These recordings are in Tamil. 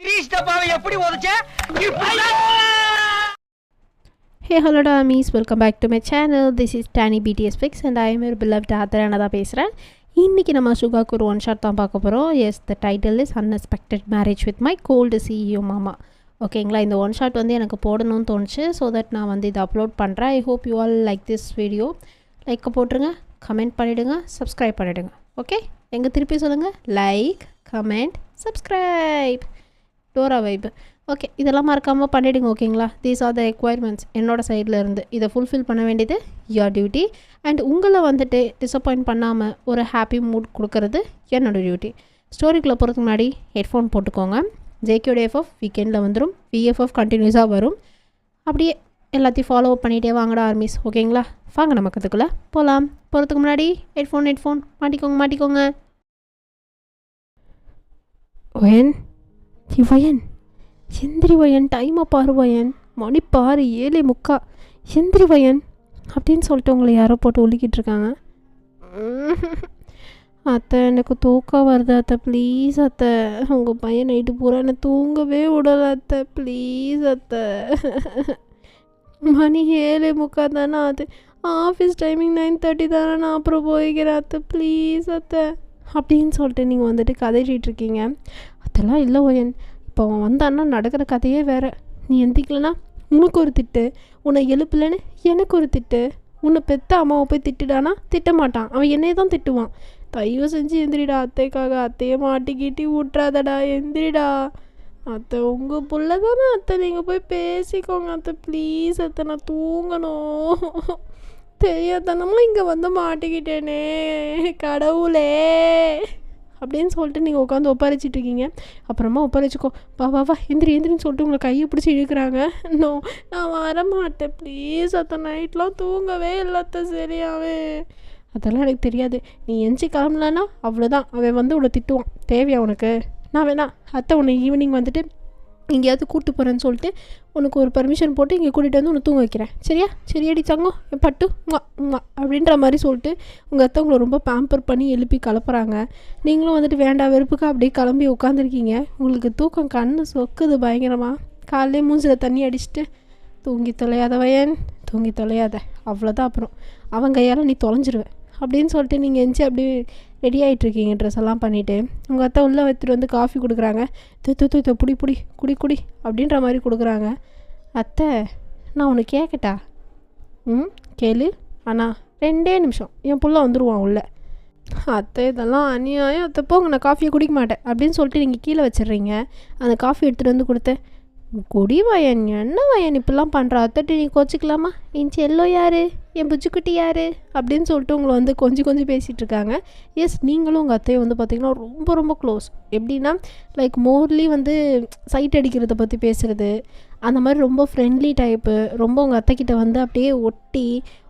Hey, hello Damis, welcome back to my channel. This is Tani BTS Fix and I am your beloved Adharana தான் பேசுகிறேன். இன்றைக்கி நம்ம சுகாக்கு ஒரு ஒன் ஷாட் தான் பார்க்க போகிறோம். Yes, the title is unexpected marriage with my cold CEO மாமா. ஓகேங்களா, இந்த ஒன் ஷாட் வந்து எனக்கு போடணும்னு தோணுச்சு. ஸோ தட் நான் வந்து இதை அப்லோட் பண்ணுறேன். I hope you all like this video. லைக்கை போட்டுருங்க, கமெண்ட் பண்ணிவிடுங்க, சப்ஸ்கிரைப் பண்ணிவிடுங்க. ஓகே, எங்கே திருப்பி சொல்லுங்கள், like, comment, subscribe. Dora vibe. Okay, இதெல்லாம் மறக்காமல் பண்ணிவிடுங்க. ஓகேங்களா, தீஸ் ஆர் த ரெக்வயர்மெண்ட்ஸ் என்னோட சைடில் இருந்து. இதை ஃபுல்ஃபில் பண்ண வேண்டியது யோர் டியூட்டி. அண்ட் உங்களை வந்துட்டு டிசப்பாயிண்ட் பண்ணாமல் ஒரு ஹாப்பி மூட் கொடுக்கறது என்னோடய டியூட்டி. ஸ்டோரிக்குள்ளே போகிறதுக்கு முன்னாடி ஹெட்ஃபோன் போட்டுக்கோங்க. ஜேகேயோட எஃப்எஃப் வீக்கெண்டில் வந்துடும், விஎஃப்எஃப் கண்டினியூஸாக வரும். அப்படியே எல்லாத்தையும் ஃபாலோ அப் பண்ணிகிட்டே வாங்கடா ஆர்மிஸ். ஓகேங்களா, வாங்க நம்ம கற்றுக்குள்ளே போகலாம். போகிறதுக்கு முன்னாடி ஹெட்ஃபோன் மாட்டிக்கோங்க. வயன் வயன் எந்திரி வயன், டைமை பாரு வயன், மணி பாரு 7:45, எந்திரி வயன் அப்படின்னு சொல்லிட்டு உங்களை யாரோ போட்டு உலுக்கிட்டு இருக்காங்க. அத்தை, எனக்கு தூக்கம் வருது அத்தை, ப்ளீஸ் அத்தை. உங்கள் பையன் நைட்டு பூரா என்னை தூங்கவே விடலை அத்தை, ப்ளீஸ் அத்தை. மணி 7:45 தானே அது, ஆஃபீஸ் டைமிங் 9:30 தானே, நான் அப்புறம் போய்க்கிறேன் அத்தை, ப்ளீஸ் அத்தை அப்படின்னு சொல்லிட்டு நீங்கள் வந்துட்டு கதைச்சிட்டு இருக்கீங்க. அதெல்லாம் இல்லை ஒயன், இப்போ அவன் வந்தான்னா நடக்கிற கதையே வேறு. நீ எந்திக்கலனா உனக்கு ஒரு திட்டு, உன்னை எழுப்பலன்னு எனக்கு ஒரு திட்டு. உன்னை பெற்ற அம்மாவை போய் திட்டுடானா திட்ட மாட்டான், அவன் என்னையே தான் திட்டுவான். தயவு செஞ்சு எந்திரிடா அத்தைக்காக, அத்தையை மாட்டிக்கிட்டி விட்றாதடா, எந்திரிடா அத்தை. உங்கள் புள்ள தானே அத்தை, நீங்கள் போய் பேசிக்கோங்க அத்தை, ப்ளீஸ் அத்தை, நான் தூங்கணும். தெரியாதனமா இங்கே வந்து மாட்டிக்கிட்டேனே கடவுளே அப்படின்னு சொல்லிட்டு நீங்கள் உட்காந்து ஒப்பாரிச்சிட்ருக்கீங்க. அப்புறமா ஒப்பாரிச்சிக்கோ, வா எந்திரின்னு சொல்லிட்டு உங்களை கையை பிடிச்சி இழுக்கிறாங்க. நோ, நான் வரமாட்டேன் ப்ளீஸ் அத்தை, நைட்லாம் தூங்கவே இல்லை அத்தை சரியாவே. அதெல்லாம் எனக்கு தெரியாது, நீ எஞ்சி கிளம்பலன்னா அவ்வளோதான், அவன் வந்து உன்னை திட்டுவான். தேவையா உனக்கு? நான் வேணா அத்தை உன்னை ஈவினிங் வந்துட்டு எங்கேயாவது கூப்பிட்டு போகிறேன்னு சொல்லிட்டு உனக்கு ஒரு பர்மிஷன் போட்டு இங்கே கூட்டிகிட்டு வந்து உன்னை தூங்க வைக்கிறேன். சரியாடி தங்கம், பட்டு அப்படின்ற மாதிரி சொல்லிட்டு உங்கள் அத்தை உங்களை ரொம்ப பேம்பர் பண்ணி எழுப்பி கலப்புறாங்க. நீங்களும் வந்துட்டு வேண்டாம் வெறுப்புக்கு அப்படியே கிளம்பி உட்காந்துருக்கீங்க. உங்களுக்கு தூக்கம் கண்ணு சொக்குது பயங்கரமாக. காலையிலே மூஞ்சில் தண்ணி அடிச்சுட்டு தூங்கி தொலையாத வயன், தூங்கி தொலையாத, அவ்வளோதான், அப்புறம் அவன் கையால் நீ தொலைஞ்சிருவேன் அப்படின்னு சொல்லிட்டு நீங்கள் எஞ்சி அப்படியே ரெடி ஆகிட்ருக்கீங்க, ட்ரெஸ் எல்லாம் பண்ணிவிட்டு. உங்கள் அத்தை உள்ளே எடுத்துகிட்டு வந்து காஃபி கொடுக்குறாங்க. புடி குடி அப்படின்ற மாதிரி கொடுக்குறாங்க. அத்தை, நான் உன்னை கேட்கட்டா? கேளு, ஆனால் 2 நிமிஷம், என் புள்ள வந்துடுவான் உள்ள. அத்தை, இதெல்லாம் அநியாயம் அத்தை, போங்க, நான் காஃபியை குடிக்க மாட்டேன் அப்படின்னு சொல்லிட்டு நீங்கள் கீழே வச்சிடுறீங்க. அந்த காஃபி எடுத்துகிட்டு வந்து கொடுத்தேன். குடி வயன், என்ன வயன் இப்படிலாம் பண்ணுறா அத்தைட்டு, நீ கோச்சிக்கலாமா? என் செல்லோ யார், என் புஜ்ஜுக்குட்டி யார் அப்படின்னு சொல்லிட்டு உங்களை வந்து கொஞ்சம் பேசிகிட்டு இருக்காங்க. எஸ், நீங்களும் உங்கள் அத்தையை வந்து பார்த்திங்கன்னா ரொம்ப க்ளோஸ். எப்படின்னா லைக் மோர்லி வந்து சைட் அடிக்கிறத பற்றி பேசுகிறது, அந்த மாதிரி ரொம்ப ஃப்ரெண்ட்லி டைப்பு. ரொம்ப உங்கள் அத்தைக்கிட்ட வந்து அப்படியே ஒட்டி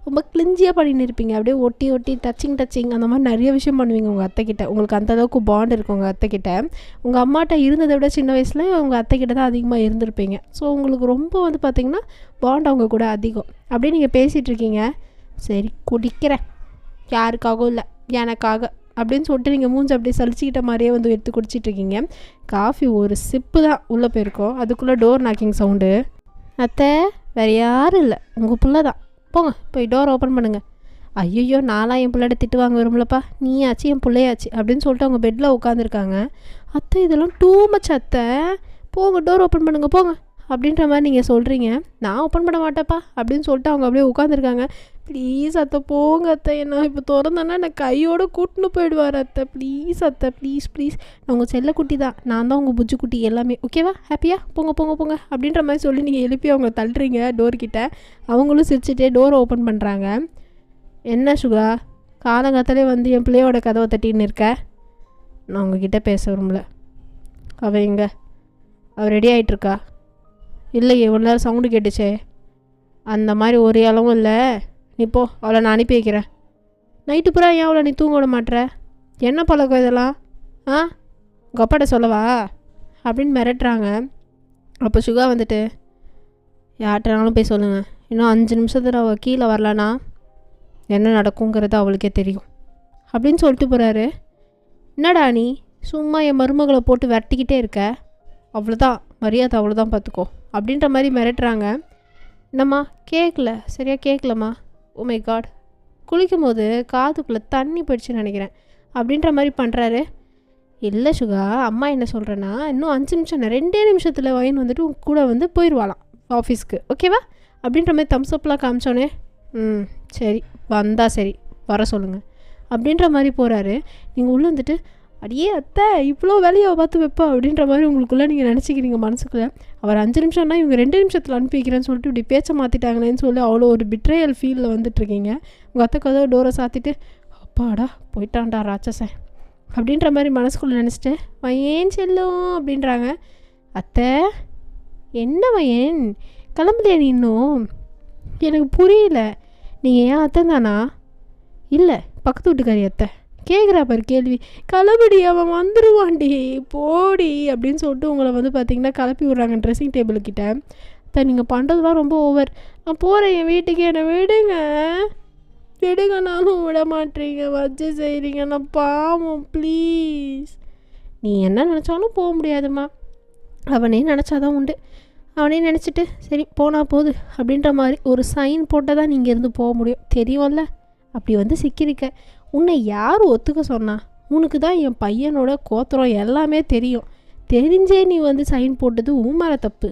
ரொம்ப கிளிஞ்சியாக பண்ணின்னு இருப்பீங்க. அப்படியே ஒட்டி டச்சிங் அந்த மாதிரி நிறைய விஷயம் பண்ணுவீங்க உங்கள் அத்தைக்கிட்ட. உங்களுக்கு அந்தளவுக்கு பாண்ட் இருக்கும் உங்கள் அத்தைக்கிட்ட. உங்கள் அம்மாட்ட இருந்ததை விட சின்ன வயசில் உங்கள் அத்தைக்கிட்ட தான் அதிகமாக இருந்திருப்பீங்க. ஸோ உங்களுக்கு ரொம்ப வந்து பார்த்திங்கன்னா பாண்ட் அவங்க கூட அதிகம். அப்படியே நீங்கள் பேசிகிட்டு இருக்கீங்க. சரி குடிக்கிறேன், யாருக்காகவும் இல்லை எனக்காக அப்படின்னு சொல்லிட்டு நீங்கள் மூஞ்சி அப்படியே சலிச்சிக்கிட்ட மாதிரியே வந்து எடுத்து குடிச்சிட்ருக்கீங்க. காஃபி ஒரு சிப்பு தான் உள்ளே போயிருக்கோம், அதுக்குள்ளே டோர் நாக்கிங் சவுண்டு. அத்தை, வேறு யாரும் இல்லை, உங்கள் பிள்ளை தான், போங்க போய் டோர் ஓப்பன் பண்ணுங்கள். ஐயோ, நான்லாம் என் பிள்ளைகிட்ட திட்டு வாங்க வரும்லப்பா, நீயாச்சு என் பிள்ளையாச்சு அப்படின்னு சொல்லிட்டு அவங்க பெட்டில் உட்காந்துருக்காங்க. அத்தை, இதெல்லாம் டூ மச் அத்தை, போங்க டோர் ஓப்பன் பண்ணுங்கள் போங்க அப்படின்ற மாதிரி நீங்கள் சொல்கிறீங்க. நான் ஓப்பன் பண்ண மாட்டேப்பா அப்படின்னு சொல்லிட்டு அவங்க அப்படியே உட்காந்துருக்காங்க. ப்ளீஸ் அத்தை போங்க அத்தை, என்ன இப்போ திறந்தேன்னா என்னை கையோடு கூட்டின்னு போயிடுவார் அத்தை, ப்ளீஸ் அத்தை, ப்ளீஸ். நான் உங்கள் செல்லக்குட்டி தான், நான் தான் உங்கள் புஜ்ஜுக்குட்டி எல்லாமே, ஓகேவா? ஹாப்பியா? போங்க அப்படின்ற மாதிரி சொல்லி நீங்கள் எழுப்பி அவங்க தள்ளுறீங்க டோர்கிட்ட. அவங்களும் சிரிச்சுட்டே டோரை ஓப்பன் பண்ணுறாங்க. என்ன சுகா, காலங்காத்தாலே வந்து என் பிள்ளையோட கதவை தட்டின்னு இருக்க? நான் உங்ககிட்ட பேச விரும்பல. அவள் எங்கே? அவள் ரெடி ஆகிட்டுருக்கா? இல்லையே, இவ்வளோ நேரம் சவுண்டு கேட்டுச்சே. அந்த மாதிரி ஒரு அளவும் இல்லை, நீ போ, அவளை நான் அனுப்பி வைக்கிறேன். நைட்டு பூரா ஏன் அவளை நீ தூங்க விட மாட்டுற? என்ன பழக்கம் இதெல்லாம்? உங்கள் அப்பாட்ட சொல்லவா அப்படின்னு மிரட்டுறாங்க. அப்போ சுகா வந்துட்டு, யார்கிட்டனாலும் போய் சொல்லுங்கள், இன்னும் 5 நிமிஷத்தில் அவள் கீழே வரலான்னா என்ன நடக்குங்கிறது அவளுக்கே தெரியும் அப்படின்னு சொல்லிட்டு போகிறாரு. என்னடா நீ சும்மா என் மருமகளை போட்டு விரட்டிக்கிட்டே இருக்க? அவ்வளோதான் மரியாதை, அவ்வளோதான் பார்த்துக்கோ அப்படின்ற மாதிரி மிரட்டுறாங்க. என்னம்மா கேட்கல, சரியாக கேட்கலம்மா, ஓ மை காட், குளிக்கும் போது காதுக்குள்ளே தண்ணி போயிடுச்சுன்னு நினைக்கிறேன் அப்படின்ற மாதிரி பண்ணுறாரு. இல்லை சுகா, அம்மா என்ன சொல்கிறேன்னா இன்னும் 5 நிமிஷம் 2 நிமிஷத்தில் வயன் வந்துட்டு உங்க கூட வந்து போயிடுவாளாம் ஆஃபீஸ்க்கு, ஓகேவா அப்படின்ற மாதிரி தம்ஸ்அப்லாம் காமிச்சோன்னே சரி வந்தா சரி வர சொல்லுங்கள் அப்படின்ற மாதிரி போகிறாரு. நீங்கள் உள்ளே வந்துட்டு அடியே அத்தை இவ்வளோ வேலையை பார்த்து வைப்பா அப்படின்ற மாதிரி உங்களுக்குள்ளே நீங்கள் நினச்சிக்கிறீங்க மனசுக்குள்ளே. அவர் 5 நிமிஷம்னா இவங்க 2 நிமிஷத்தில் அனுப்பி வைக்கிறேன்னு சொல்லிட்டு இப்படி பேச்சை மாற்றிட்டாங்களேன்னு சொல்லி அவ்வளோ ஒரு பிட்ரேயல் ஃபீலில் வந்துட்டுருக்கீங்க. உங்கள் அத்தை கதவை டோரை சாத்திட்டு அப்பாடா போயிட்டான்டா ராட்சசன் அப்படின்ற மாதிரி மனசுக்குள்ளே நினச்சிட்டு வயேன் செல்லும் அப்படின்றாங்க. அத்தை என்ன வயன் கிளம்பலையா நீ இன்னும்? எனக்கு புரியல, நீங்கள் ஏன் அத்தை தானா? இல்லை பக்கத்து வீட்டுக்காரி அத்தை. கேட்குறா பாரு கேள்வி. கிளம்புடி, அவன் வந்துடுவான்டி, போடி அப்படின்னு சொல்லிட்டு உங்களை வந்து பார்த்திங்கன்னா கிளப்பி விட்றாங்க ட்ரெஸ்ஸிங் டேபிள்கிட்ட. அத்தை நீங்கள் பண்ணுறதுலாம் ரொம்ப ஓவர், நான் போகிறேன் என் வீட்டுக்கு, என்னை விடுங்க விடுங்கனாலும் விட மாட்டீங்க, வச்சு செய்கிறீங்க, நான் பாவம் ப்ளீஸ். நீ என்ன நினச்சாலும் போக முடியாதும்மா, அவனே நினச்சாதான் உண்டு, அவனே நினச்சிட்டு சரி போனால் போகுது அப்படின்ற மாதிரி ஒரு சைன் போட்டால் தான் நீங்கள் இருந்து போக முடியும், தெரியும்ல. அப்படி வந்து சிக்கியிருக்க, உன்னை யார் ஒத்துக்க சொன்னா? உனக்கு தான் என் பையனோட கோத்திரம் எல்லாமே தெரியும், தெரிஞ்சே நீ வந்து சைன் போட்டது உன் மேலே தப்பு.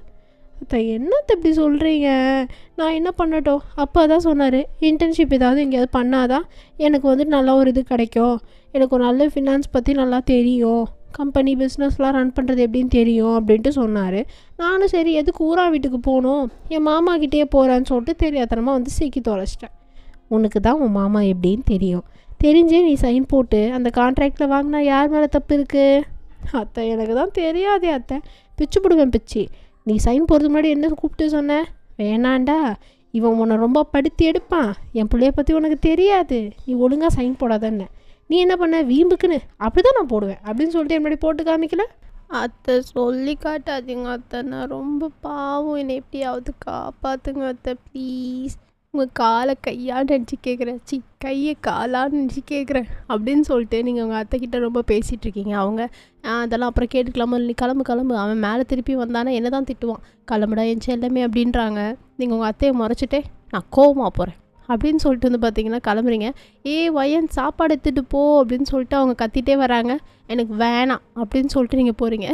அத்தை என்னத்தை இப்படி சொல்கிறீங்க, நான் என்ன பண்ணட்டும்? அப்பா தான் சொன்னார் இன்டர்ன்ஷிப் ஏதாவது எங்கேயாவது பண்ணாதான் எனக்கு வந்து நல்லா ஒரு இது கிடைக்கும், எனக்கு ஒரு நல்ல ஃபினான்ஸ் பற்றி நல்லா தெரியும், கம்பெனி பிஸ்னஸ்லாம் ரன் பண்ணுறது எப்படின்னு தெரியும் அப்படின்ட்டு சொன்னார். நானும் சரி எதுக்கு ஊரா வீட்டுக்கு போகணும், என் மாமா கிட்டேயே போகிறேன்னு சொல்லிட்டு தெரியாதனமாக வந்து சிக்கி தொலைச்சிட்டேன். உனக்கு தான் உன் மாமா எப்படின்னு தெரியும், தெரிஞ்சே நீ சைன் போட்டு அந்த கான்ட்ராக்டில் வாங்கினா யார் மேலே தப்பு இருக்குது? அத்தை எனக்கு தான் தெரியாதே அத்தை, பிச்சு போடுவேன் பிச்சு. நீ சைன் போகிறதுக்கு முன்னாடி என்ன கூப்பிட்டு சொன்ன? வேணாண்டா, இவன் உன்னை ரொம்ப படுத்தி எடுப்பான், என் பிள்ளைய பற்றி உனக்கு தெரியாது, நீ ஒழுங்காக சைன் போடாதன்னு. நீ என்ன பண்ண, வீம்புக்குன்னு அப்படி தான் நான் போடுவேன் அப்படின்னு சொல்லிட்டு என்னுடைய போட்டு காமிக்கல. அத்தை சொல்லி காட்டாதீங்க அத்தை, நான் ரொம்ப பாவம், என்னை எப்படியாவது காப்பாற்றுங்க அத்தை ப்ளீஸ். உங்கள் காலை கையாக நினச்சி கேட்குறேன், கையை காலான்னு நினச்சி கேட்குறேன் அப்படின்னு சொல்லிட்டு நீங்கள் உங்கள் அத்தைக்கிட்ட ரொம்ப பேசிகிட்ருக்கீங்க. அவங்க அதெல்லாம் அப்புறம் கேட்டுக்கலாமா, நீ கிளம்பு, அவன் மேலே திருப்பி வந்தானே என்ன தான் திட்டுவான், கிளம்புடா என் செல்லமே அப்படின்றாங்க. நீங்கள் உங்கள் அத்தையை முறைச்சிட்டே நான் கோவமாக போகிறேன் அப்படின்னு சொல்லிட்டு வந்து பார்த்தீங்கன்னா கிளம்புறீங்க. வயன் சாப்பாடு எடுத்துகிட்டு போ அப்படின்னு சொல்லிட்டு அவங்க கத்திட்டே வராங்க. எனக்கு வேணாம் அப்படின்னு சொல்லிட்டு நீங்கள் போகிறீங்க.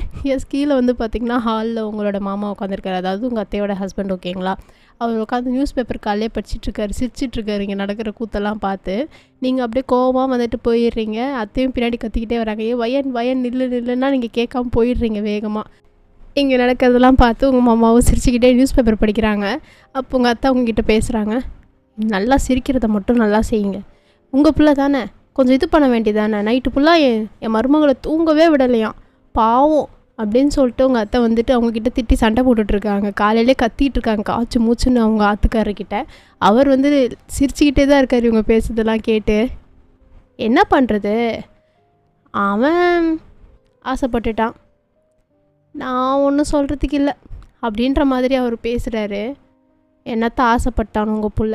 கீழே வந்து பார்த்திங்கன்னா ஹாலில் உங்களோட மாமா உட்காந்துருக்காரு, அதாவது உங்கள் அத்தையோட ஹஸ்பண்ட், ஓகேங்களா. அவர் உட்காந்து நியூஸ் பேப்பர் காலையே படிச்சிட்ருக்காரு, சிரிச்சிட்ருக்காரு இங்கே நடக்கிற கூத்தெல்லாம் பார்த்து. நீங்கள் அப்படியே கோவமாக வந்துட்டு போயிடுறீங்க. அத்தையும் பின்னாடி கத்திக்கிட்டே வராங்க, வயன் நில்லுன்னா நீங்கள் கேட்காம போயிடுறீங்க வேகமாக. இங்கே நடக்கிறதெல்லாம் பார்த்து உங்கள் மாமாவும் சிரிச்சுக்கிட்டே நியூஸ் பேப்பர் படிக்கிறாங்க. அப்போ உங்கள் அத்தை அவங்கக்கிட்ட பேசுகிறாங்க, நல்லா சிரிக்கிறத மட்டும் நல்லா செய்யுங்க, உங்கள் பிள்ளை தானே, கொஞ்சம் இது பண்ண வேண்டியதானே, நைட்டு ஃபுல்லாக என் மருமகளை தூங்கவே விடலையாம் பாவம் அப்படின்னு சொல்லிட்டு உங்கள் அத்தை வந்துட்டு அவங்கக்கிட்ட திட்டி சண்டை போட்டுட்ருக்காங்க. காலையிலே கத்திகிட்டு இருக்காங்க காய்ச்சி மூச்சுன்னு அவங்க ஆத்துக்காரர்கிட்ட. அவர் வந்து சிரிச்சுக்கிட்டே தான் இருக்கார் இவங்க பேசுறதெல்லாம் கேட்டு. என்ன பண்ணுறது, அவன் ஆசைப்பட்டுட்டான், நான் ஒன்றும் சொல்கிறதுக்கு இல்லை அப்படின்ற மாதிரி அவர் பேசுகிறாரு. என்னத்த ஆசைப்பட்டான் உங்கள் புள்ள,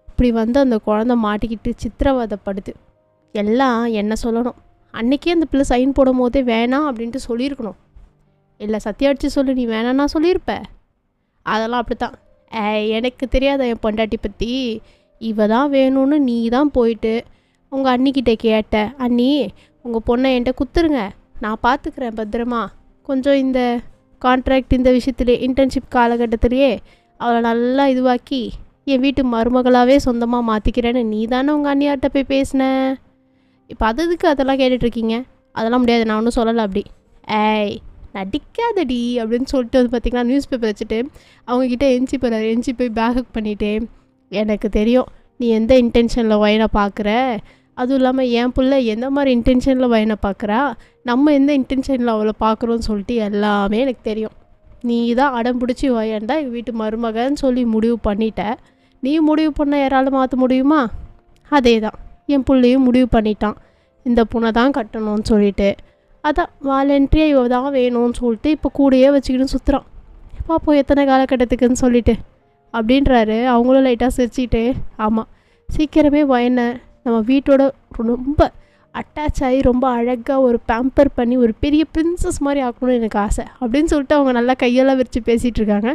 இப்படி வந்து அந்த குழந்த மாட்டிக்கிட்டு சித்திரவதைப்படுது. எல்லாம் என்ன சொல்லணும், அன்றைக்கே அந்த பிள்ளை சைன் போடும் போதே வேணாம் அப்படின்ட்டு சொல்லியிருக்கணும். இல்லை சத்தியம் அடித்து சொல்லு, நீ வேணான்னா சொல்லியிருப்ப. அதெல்லாம் அப்படி தான். எனக்கு தெரியாத என் பொண்டாட்டி பற்றி, இவ தான் வேணும்னு நீ தான் போயிட்டு உங்கள் அண்ணிக்கிட்ட கேட்ட, அண்ணி உங்கள் பொண்ணை என்கிட்ட குத்துருங்க, நான் பார்த்துக்கிறேன் பத்திரமா, கொஞ்சம் இந்த கான்ட்ராக்ட் இந்த விஷயத்துலேயே இன்டர்ன்ஷிப் காலகட்டத்திலேயே அவளை நல்லா இதுவாக்கி என் வீட்டு மருமகளாகவே சொந்தமாக மாற்றிக்கிறேன்னு நீ தானே உங்கள் அண்ணியார்கிட்ட போய் பேசின. இப்போ அதுக்கு அதெல்லாம் கேட்டுட்ருக்கீங்க. அதெல்லாம் முடியாது, நான் ஒன்றும் சொல்லலை அப்படி. நடிக்காதடி அப்படின்னு சொல்லிட்டு வந்து பார்த்திங்கன்னா நியூஸ் பேப்பர் வச்சுட்டு அவங்கக்கிட்ட எஞ்சி போய் பேக்கப் பண்ணிவிட்டு, எனக்கு தெரியும் நீ எந்த இன்டென்ஷனில் வயனை பார்க்குற, அதுவும் இல்லாமல் என் பிள்ளை எந்த மாதிரி இன்டென்ஷனில் வயனை பார்க்குறா, நம்ம எந்த இன்டென்ஷனில் அவளை பார்க்குறோன்னு சொல்லிட்டு எல்லாமே எனக்கு தெரியும். நீ தான் அடம் பிடிச்சி வயன்டா எங்கள் வீட்டு மருமகன்னு சொல்லி முடிவு பண்ணிட்ட. நீ முடிவு பண்ண யாராலும் மாற்ற முடியுமா? அதே தான் என் பிள்ளையும் முடிவு பண்ணிட்டான், இந்த பொண்ணை தான் கட்டணும்னு சொல்லிட்டு. அதான் வாலண்ட்ரியாக இவ தான் வேணும்னு சொல்லிட்டு இப்போ கூடையே வச்சுக்கிட்டு சுற்றுறான். பார்ப்போம் எத்தனை காலகட்டத்துக்குன்னு சொல்லிட்டு அப்படின்றாரு. அவங்களும் லைட்டாக சிரிச்சுக்கிட்டு, ஆமாம் சீக்கிரமே வயனை நம்ம வீட்டோட ரொம்ப அட்டாச் ஆகி ரொம்ப அழகாக ஒரு பேம்பர் பண்ணி ஒரு பெரிய பிரின்சஸ் மாதிரி ஆக்கணும்னு எனக்கு ஆசை அப்படின்னு சொல்லிட்டு அவங்க நல்லா கையெல்லாம் விரித்து பேசிகிட்டு இருக்காங்க.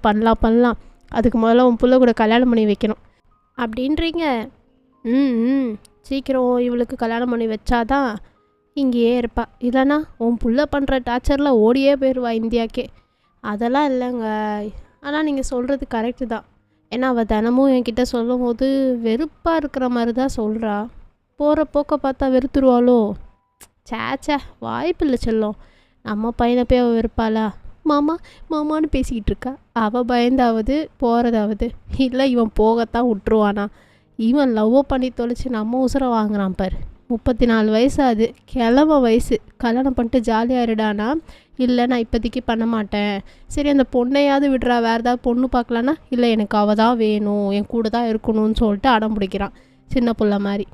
பண்ணலாம், அதுக்கு முதல்ல உன் புள்ள கூட கல்யாணம் பண்ணி வைக்கணும் அப்படின்றீங்க. ம் சீக்கிரம் இவளுக்கு கல்யாணம் பண்ணி வச்சாதான் இங்கேயே இருப்பா, இல்லைனா உன் புள்ள பண்ணுற டார்ச்சரில் ஓடியே போயிடுவா இந்தியாக்கே. அதெல்லாம் இல்லைங்க, ஆனால் நீங்கள் சொல்கிறது கரெக்டு தான். ஏன்னா அவள் தினமும் என்கிட்ட சொல்லும் போது வெறுப்பாக இருக்கிற மாதிரி தான் சொல்கிறா. போகிற போக்க பார்த்தா வெறுத்துருவாளோ? சேச்சே, வாய்ப்பு இல்லை செல்லம். நம்ம பையனை போய் அவள் வெறுப்பாளா? மாமான்னு பேசிக்கிட்டு இருக்கா. அவள் பயந்தாவது போகிறதாவது, இல்லை இவன் போகத்தான் விட்டுருவானா? இவன் லவ் பண்ணி தொலைச்சி நம்ம உசுரை வாங்குறான் பாரு. 34 வயசு, அது கிளம்ப வயசு. கல்யாணம் பண்ணிட்டு ஜாலியாக இருடானா, இல்லை நான் இப்போதைக்கு பண்ண மாட்டேன். சரி அந்த பொண்ணையாவது விடுறா, வேறு ஏதாவது பொண்ணு பார்க்கலான்னா, இல்லை எனக்கு அவள் தான் வேணும், என் கூட தான் இருக்கணும்னு சொல்லிட்டு அடம் பிடிக்கிறான் சின்ன பிள்ளை மாதிரி.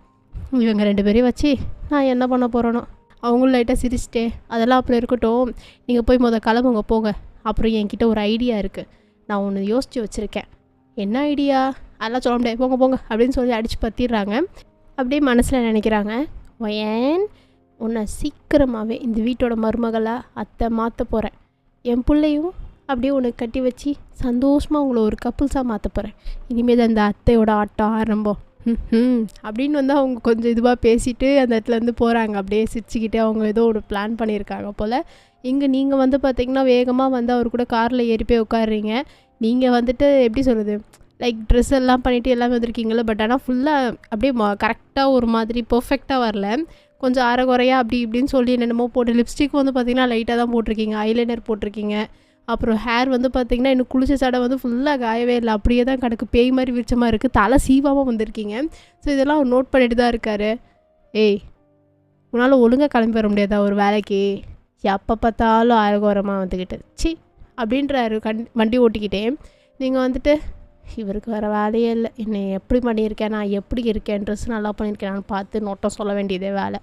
இவங்க 2 பேரையும் வச்சு நான் என்ன பண்ண போகிறேனோ. அவங்களும் லைட்டாக சிரிச்சிட்டே, அதெல்லாம் அப்புறம் இருக்கட்டும், நீங்கள் போய் கிளம்புங்க போங்க. அப்புறம் என்கிட்ட ஒரு ஐடியா இருக்குது, நான் ஒன்று யோசித்து வச்சுருக்கேன். என்ன ஐடியா? அதெல்லாம் சொல்ல முடியாது, போங்க அப்படின்னு சொல்லி அடித்து பற்றிடுறாங்க. அப்படியே மனசில் நினைக்கிறாங்க, ஏன் உன்னை சீக்கிரமாகவே இந்த வீட்டோட மருமகளாக அத்தை மாற்ற போகிறேன். என் பிள்ளையும் அப்படியே உனக்கு கட்டி வச்சு சந்தோஷமாக உங்களை ஒரு கப்புள்ஸாக மாற்ற போகிறேன். இனிமேல் அந்த அத்தையோட ஆட்டம் ஆரம்பம் அப்படின்னு வந்து அவங்க கொஞ்சம் இதுவாக பேசிட்டு அந்த இடத்துலேருந்து போகிறாங்க. அப்படியே சிரிச்சுக்கிட்டே அவங்க ஏதோ ஒரு பிளான் பண்ணியிருக்காங்க போல். இங்கே நீங்கள் வந்து பார்த்திங்கன்னா வேகமாக வந்து அவர் கூட காரில் ஏறி போய் உட்காடுறீங்க. நீங்கள் வந்துட்டு எப்படி சொல்கிறது, லைக் ட்ரெஸ் எல்லாம் பண்ணிவிட்டு எல்லாமே வந்திருக்கீங்களே, பட் ஆனால் ஃபுல்லாக அப்படியே கரெக்டாக ஒரு மாதிரி பர்ஃபெக்டாக வரல, கொஞ்சம் அரைகுறையாக அப்படி இப்படின்னு சொல்லி என்னென்னமோ போட்டு. லிப்ஸ்டிக் வந்து பார்த்திங்கன்னா லைட்டாக தான் போட்டிருக்கீங்க, ஐலைனர் போட்டிருக்கீங்க. அப்புறம் ஹேர் வந்து பார்த்திங்கன்னா இன்னும் குளிச்ச சடை வந்து ஃபுல்லாக காயவே இல்லை, அப்படியே தான் கிடக்கு, பேய் மாதிரி விரிச்சமாக இருக்குது. தலை சீவாமல் வந்திருக்கீங்க. ஸோ இதெல்லாம் அவர் நோட் பண்ணிட்டு தான் இருக்கார். ஏய், உன்னால் ஒழுங்காக கிளம்பி வர முடியாதா ஒரு வேலைக்கு? எப்போ பார்த்தாலும் அரைகுறமாக வந்துக்கிட்டு சி அப்படின்றாரு வண்டி ஓட்டிக்கிட்டே. நீங்கள் வந்துட்டு இவருக்கு வேறு வேலையே இல்லை, என்னை எப்படி பண்ணியிருக்கேன், நான் எப்படி இருக்கேன், ட்ரெஸ் நல்லா பண்ணியிருக்கேன் நான் பார்த்து நோட்டம் சொல்ல வேண்டியதே வேலை.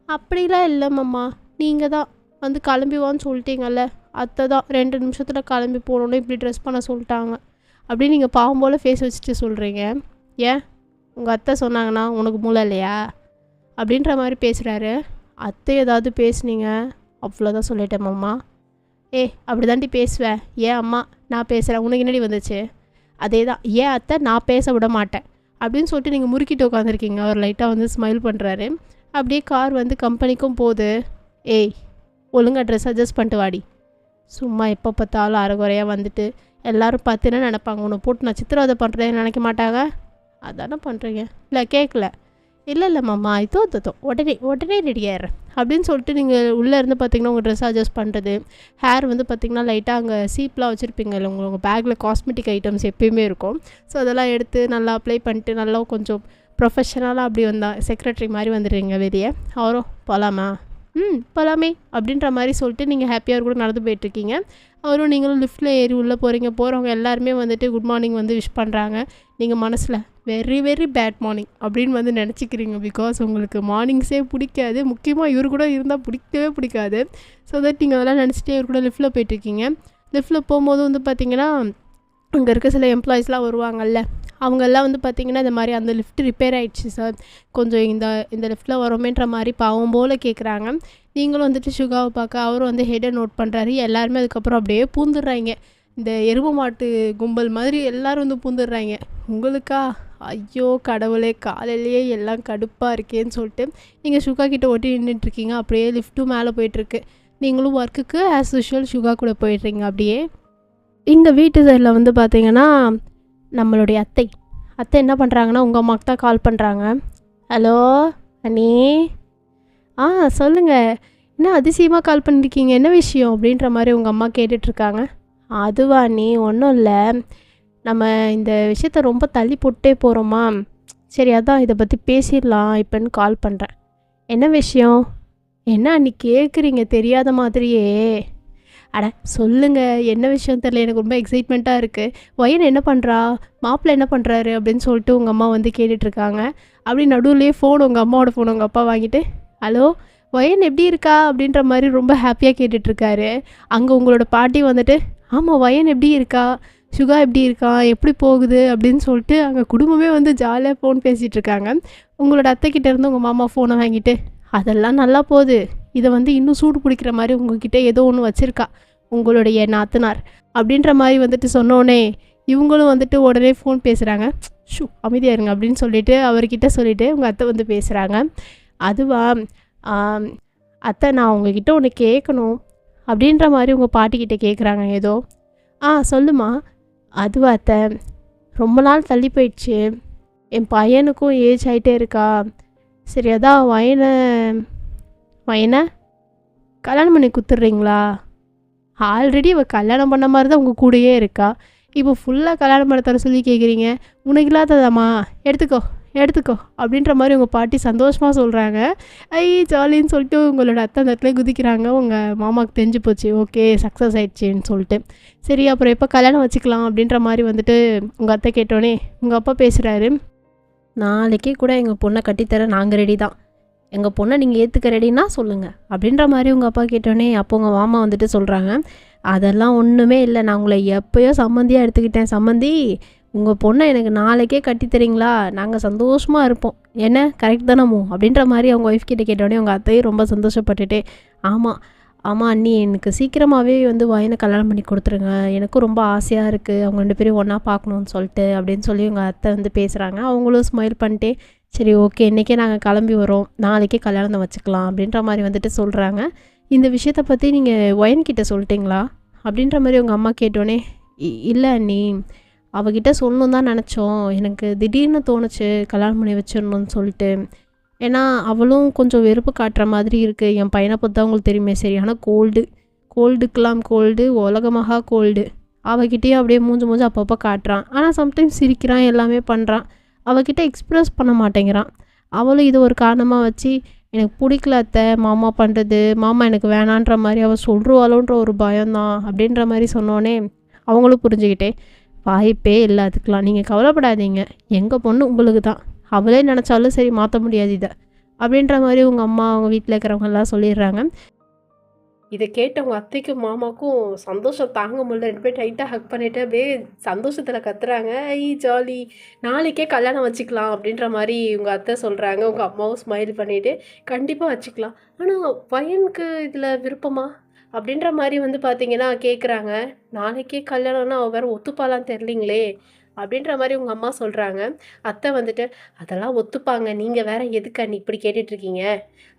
அப்படிலாம் இல்லை மாமா, நீங்கள் தான் வந்து கிளம்பிவான்னு சொல்லிட்டீங்கல்ல, அத்தை தான் 2 நிமிஷத்தில் கிளம்பி போகணுன்னு இப்படி ட்ரெஸ் பண்ண சொல்லிட்டாங்க அப்படின்னு நீங்கள் பாவம் போல் ஃபேஸ் வச்சுட்டு சொல்கிறீங்க. ஏன் உங்கள் அத்தை சொன்னாங்கன்னா உனக்கு மூளை இல்லையா அப்படின்ற மாதிரி பேசுகிறாரு. அத்தை ஏதாவது பேசுனீங்க அவ்வளோதான் சொல்லிட்டேன் மாமா. அப்படி தாண்டி பேசுவேன். ஏன் அம்மா நான் பேசுகிறேன், உனக்கு என்னடி வந்துச்சு? அதே தான், ஏன் அத்தை நான் பேச விட மாட்டேன் அப்படின்னு சொல்லிட்டு நீங்கள் முறுக்கிட்டு உட்காந்துருக்கீங்க. அவர் லைட்டாக வந்து ஸ்மைல் பண்ணுறாரு. அப்படியே கார் வந்து கம்பெனிக்கும் போகுது. ஒழுங்காக ட்ரெஸ் அட்ஜஸ்ட் பண்ணிட்டு வாடி. சும்மா எப்போ பார்த்தாலும் அரைகுறையாக வந்துட்டு எல்லோரும் பார்த்துன்னு நினைப்பாங்க, உன்னை போட்டு நான் சித்திரவதை பண்ணுறேன்னு நினைக்க மாட்டாங்க. அதானே பண்ணுறீங்க. இல்லை கேட்கல. இல்லை மாமா, இதோ உடனே ரெடியாகிறேன் அப்படின்னு சொல்லிட்டு நீங்கள் உள்ளே இருந்து பார்த்திங்கன்னா உங்கள் ட்ரெஸ் அட்ஜஸ்ட் பண்ணுறது, ஹேர் வந்து பார்த்திங்கன்னா லைட்டாக அங்கே சீப்லாம் வச்சுருப்பீங்க இல்லை, உங்கள் பேக்கில் காஸ்மெட்டிக் ஐட்டம்ஸ் எப்பயுமே இருக்கும். ஸோ அதெல்லாம் எடுத்து நல்லா அப்ளை பண்ணிட்டு நல்லா கொஞ்சம் ப்ரொஃபஷனலாக அப்படி வந்தால் செக்ரட்டரி மாதிரி வந்துடுறீங்க வெளியே. அவரும் போகலாமா? போகலாமே அப்படின்ற மாதிரி சொல்லிட்டு நீங்கள் ஹாப்பியாக கூட நடந்து போயிட்டுருக்கீங்க. அவரும் நீங்களும் லிஃப்ட்டில் ஏறி உள்ளே போகிறவங்க எல்லாருமே வந்துட்டு குட் மார்னிங் வந்து விஷ் பண்ணுறாங்க. நீங்கள் மனசில் வெரி வெரி பேட் மார்னிங் அப்படின்னு வந்து நினச்சிக்கிறீங்க. பிகாஸ் உங்களுக்கு மார்னிங்ஸே பிடிக்காது, முக்கியமாக இவர் கூட இருந்தால் பிடிக்கவே பிடிக்காது. ஸோ தட் நீங்கள் அதெல்லாம் நினச்சிட்டே இவர் கூட லிஃப்ட்டில் போயிட்டுருக்கீங்க. லிஃப்ட்டில் போகும்போது வந்து பார்த்திங்கன்னா அங்கே இருக்க சில எம்ப்ளாயீஸ்லாம் வருவாங்கல்ல, அவங்கெல்லாம் வந்து பார்த்திங்கன்னா இந்த மாதிரி அந்த லிஃப்ட் ரிப்பேர் ஆகிடுச்சு சார், கொஞ்சம் இந்த லிஃப்ட்டில் வரோமேன்ற மாதிரி பாவம் போல் கேட்குறாங்க. நீங்களும் வந்துட்டு சுகாவை பார்க்க அவரும் வந்து ஹெட்டை நோட் பண்ணுறாரு. எல்லாருமே அதுக்கப்புறம் அப்படியே பூந்துடுறாங்க. இந்த எருமை மாட்டு கும்பல் மாதிரி எல்லோரும் வந்து பூந்துடுறாங்க. உங்களுக்கா ஐயோ கடவுளே, காலையிலேயே எல்லாம் கடுப்பாக இருக்கேன்னு சொல்லிட்டு நீங்கள் சுகா கிட்டே ஒட்டி நின்றுட்டுருக்கீங்க. அப்படியே லிஃப்ட்டும் மேலே போயிட்டுருக்கு. நீங்களும் ஒர்க்குக்கு ஆஸ் யூஷுவல் சுகா கூட போயிடுறீங்க. அப்படியே இந்த வீட்டு சைடில் வந்து பார்த்திங்கன்னா நம்மளுடைய அத்தை என்ன பண்ணுறாங்கன்னா உங்கள் அம்மாவுக்கு தான் கால் பண்ணுறாங்க. ஹலோ அண்ணி, சொல்லுங்கள், என்ன அதிசயமாக கால் பண்ணியிருக்கீங்க, என்ன விஷயம் அப்படின்ற மாதிரி உங்கள் அம்மா கேட்டுட்ருக்காங்க. அதுவா அண்ணி, ஒன்றும் இல்லை, நம்ம இந்த விஷயத்த ரொம்ப தள்ளி போட்டே போகிறோமா, சரி அதான் இதை பற்றி பேசிடலாம் இப்போன்னு கால் பண்ணுறேன். என்ன விஷயம்? என்ன அண்ணி கேட்குறீங்க தெரியாத மாதிரியே? அட சொல்லுங்கள், என்ன விஷயம் தெரியல, எனக்கு ரொம்ப எக்ஸைட்மெண்ட்டாக இருக்குது. வயன் என்ன பண்ணுறா, மாப்பிள்ளை என்ன பண்ணுறாரு அப்படின்னு சொல்லிட்டு உங்கள் அம்மா வந்து கேட்டுட்ருக்காங்க. அப்படி நடுவுலேயே உங்கள் அம்மாவோட ஃபோன் உங்கள் அப்பா வாங்கிட்டு, ஹலோ வயன் எப்படி இருக்கா அப்படின்ற மாதிரி ரொம்ப ஹாப்பியாக கேட்டுட்ருக்காரு. அங்கே உங்களோட பாட்டி வந்துட்டு, ஆமாம் வயன் எப்படி இருக்கா, சுகா எப்படி இருக்கான், எப்படி போகுது அப்படின்னு சொல்லிட்டு அங்கே குடும்பமே வந்து ஜாலியாக ஃபோன் பேசிகிட்டு இருக்காங்க. உங்களோட அத்தைக்கிட்ட இருந்து உங்கள் மாமா ஃபோனை வாங்கிட்டு, அதெல்லாம் நல்லா போகுது, இதை வந்து இன்னும் சூடு பிடிக்கிற மாதிரி உங்ககிட்ட ஏதோ ஒன்று வச்சுருக்கா உங்களுடைய நாத்தனார் அப்படின்ற மாதிரி வந்துட்டு சொன்னோடனே இவங்களும் வந்துட்டு உடனே ஃபோன் பேசுகிறாங்க. அமைதியாக இருங்க அப்படின்னு சொல்லிட்டு அவர்கிட்ட சொல்லிவிட்டு உங்கள் அத்தை வந்து பேசுகிறாங்க. அதுவா அத்தை, நான் உங்ககிட்ட ஒன்று கேட்கணும் அப்படின்ற மாதிரி உங்கள் பாட்டிக்கிட்ட கேட்குறாங்க ஏதோ. சொல்லுமா. அதுவா அத்தை, ரொம்ப நாள் தள்ளி போயிடுச்சு, என் பையனுக்கும் ஏஜ் ஆகிட்டே இருக்கா. சரி, அதான் வயனை கல்யாணம் பண்ணி கொடுத்துட்றீங்களா? ஆல்ரெடி அவள் கல்யாணம் பண்ண மாதிரி தான் உங்கள் கூடயே இருக்கா, இப்போ ஃபுல்லாக கல்யாணம் பண்ண தர சொல்லி கேட்குறீங்க, உனக்கு இல்லாததாம்மா, எடுத்துக்கோ அப்படின்ற மாதிரி உங்கள் பாட்டி சந்தோஷமாக சொல்கிறாங்க. ஜாலின்னு சொல்லிட்டு உங்களோட அத்தை அந்த இடத்துல குதிக்கிறாங்க. உங்கள் மாமாவுக்கு தெரிஞ்சு போச்சு, ஓகே சக்ஸஸ் ஆயிடுச்சின்னு சொல்லிட்டு. சரி, அப்புறம் எப்போ கல்யாணம் வச்சுக்கலாம் அப்படின்ற மாதிரி வந்துட்டு உங்கள் அத்தை கேட்டோன்னே உங்கள் அப்பா பேசுகிறாரு. நாளைக்கே கூட எங்கள் பொண்ணை கட்டித்தர நாங்கள் ரெடி தான், எங்கள் பொண்ணை நீங்கள் ஏற்றுக்க ரெடின்னா சொல்லுங்கள் அப்படின்ற மாதிரி உங்கள் அப்பா கேட்டோன்னே அப்போ உங்கள் மாமா வந்துட்டு சொல்கிறாங்க, அதெல்லாம் ஒன்றுமே இல்லை, நான் உங்களை எப்போயோ சம்மந்தியாக எடுத்துக்கிட்டேன். சம்மந்தி, உங்கள் பொண்ணை எனக்கு நாளைக்கே கட்டித்தரீங்களா, நாங்கள் சந்தோஷமாக இருப்போம், என்ன கரெக்ட் தானமோ அப்படின்ற மாதிரி அவங்க ஒய்ஃப் கிட்டே கேட்டோடனே உங்கள் அத்தையும் ரொம்ப சந்தோஷப்பட்டுட்டே, ஆமாம் அண்ணி, எனக்கு சீக்கிரமாகவே வந்து வயனை கல்யாணம் பண்ணி கொடுத்துருங்க, எனக்கும் ரொம்ப ஆசையாக இருக்குது அவங்க 2 பேரும் ஒன்றா பார்க்கணுன்னு சொல்லிட்டு அப்படின்னு சொல்லி உங்கள் அத்தை வந்து பேசுகிறாங்க. அவங்களும் ஸ்மைல் பண்ணிட்டே, சரி ஓகே, இன்றைக்கே நாங்கள் கிளம்பி வரோம், நாளைக்கே கல்யாணத்தை வச்சுக்கலாம் அப்படின்ற மாதிரி வந்துட்டு சொல்கிறாங்க. இந்த விஷயத்தை பற்றி நீங்கள் ஒயன்கிட்ட சொல்லிட்டீங்களா அப்படின்ற மாதிரி உங்கள் அம்மா கேட்டோன்னே, இல்லை அண்ணி, அவகிட்ட சொல்லணும் தான் நினச்சோம், எனக்கு திடீர்னு தோணுச்சு கல்யாணம் பண்ணி வச்சிடணும்னு சொல்லிட்டு. ஏன்னா அவளும் கொஞ்சம் வெறுப்பு காட்டுற மாதிரி இருக்குது, என் பையனை பற்றி தான் உங்களுக்கு தெரியுமே, சரியான கோல்டுக்கெலாம் கோல்டு, உலகமாக கோல்டு. அவகிட்டேயும் அப்படியே மூஞ்சி அப்பப்போ காட்டுறான், ஆனால் சம்டைம்ஸ் சிரிக்கிறான், எல்லாமே பண்ணுறான், அவகிட்ட எக்ஸ்ப்ரெஸ் பண்ண மாட்டேங்கிறான். அவளும் இது ஒரு காரணமாக வச்சு, எனக்கு பிடிக்கல அத்தை மாமா பண்ணுறது, மாமா எனக்கு வேணான்ற மாதிரி அவள் சொல்லுவாளோன்ற ஒரு பயம்தான் அப்படின்ற மாதிரி சொன்னோன்னே அவங்களும் புரிஞ்சுக்கிட்டே, வாய்ப்பே இல்லை அதுக்கெலாம், நீங்கள் கவலைப்படாதீங்க, எங்கள் பொண்ணு உங்களுக்கு தான், அவளே நினச்சாலும் சரி மாற்ற முடியாது இதை அப்படின்ற மாதிரி உங்கள் அம்மா அவங்க வீட்டில் இருக்கிறவங்கெல்லாம் சொல்லிடுறாங்க. இதை கேட்ட உங்கள் அத்தைக்கும் மாமாவுக்கும் சந்தோஷம் தாங்க முடியல, 2 பேர் டைட்டாக ஹக் பண்ணிவிட்டு அப்படியே சந்தோஷத்தில் கத்துறாங்க. ஜாலி, நாளைக்கே கல்யாணம் வச்சுக்கலாம் அப்படின்ற மாதிரி உங்கள் அத்தை சொல்கிறாங்க. உங்கள் அம்மாவும் ஸ்மைல் பண்ணிவிட்டு, கண்டிப்பாக வச்சுக்கலாம், ஆனால் பையனுக்கு இதில் விருப்பமா அப்படின்ற மாதிரி வந்து பார்த்தீங்கன்னா கேட்குறாங்க. நாளைக்கே கல்யாணம்னா அவள் வேறு ஒத்துப்பாலாம் தெரிலிங்களே அப்படின்ற மாதிரி உங்கள் அம்மா சொல்கிறாங்க. அத்தை வந்துட்டு, அதெல்லாம் ஒத்துப்பாங்க, நீங்கள் வேறு எதுக்கு அண்ணி இப்படி கேட்டுட்ருக்கீங்க,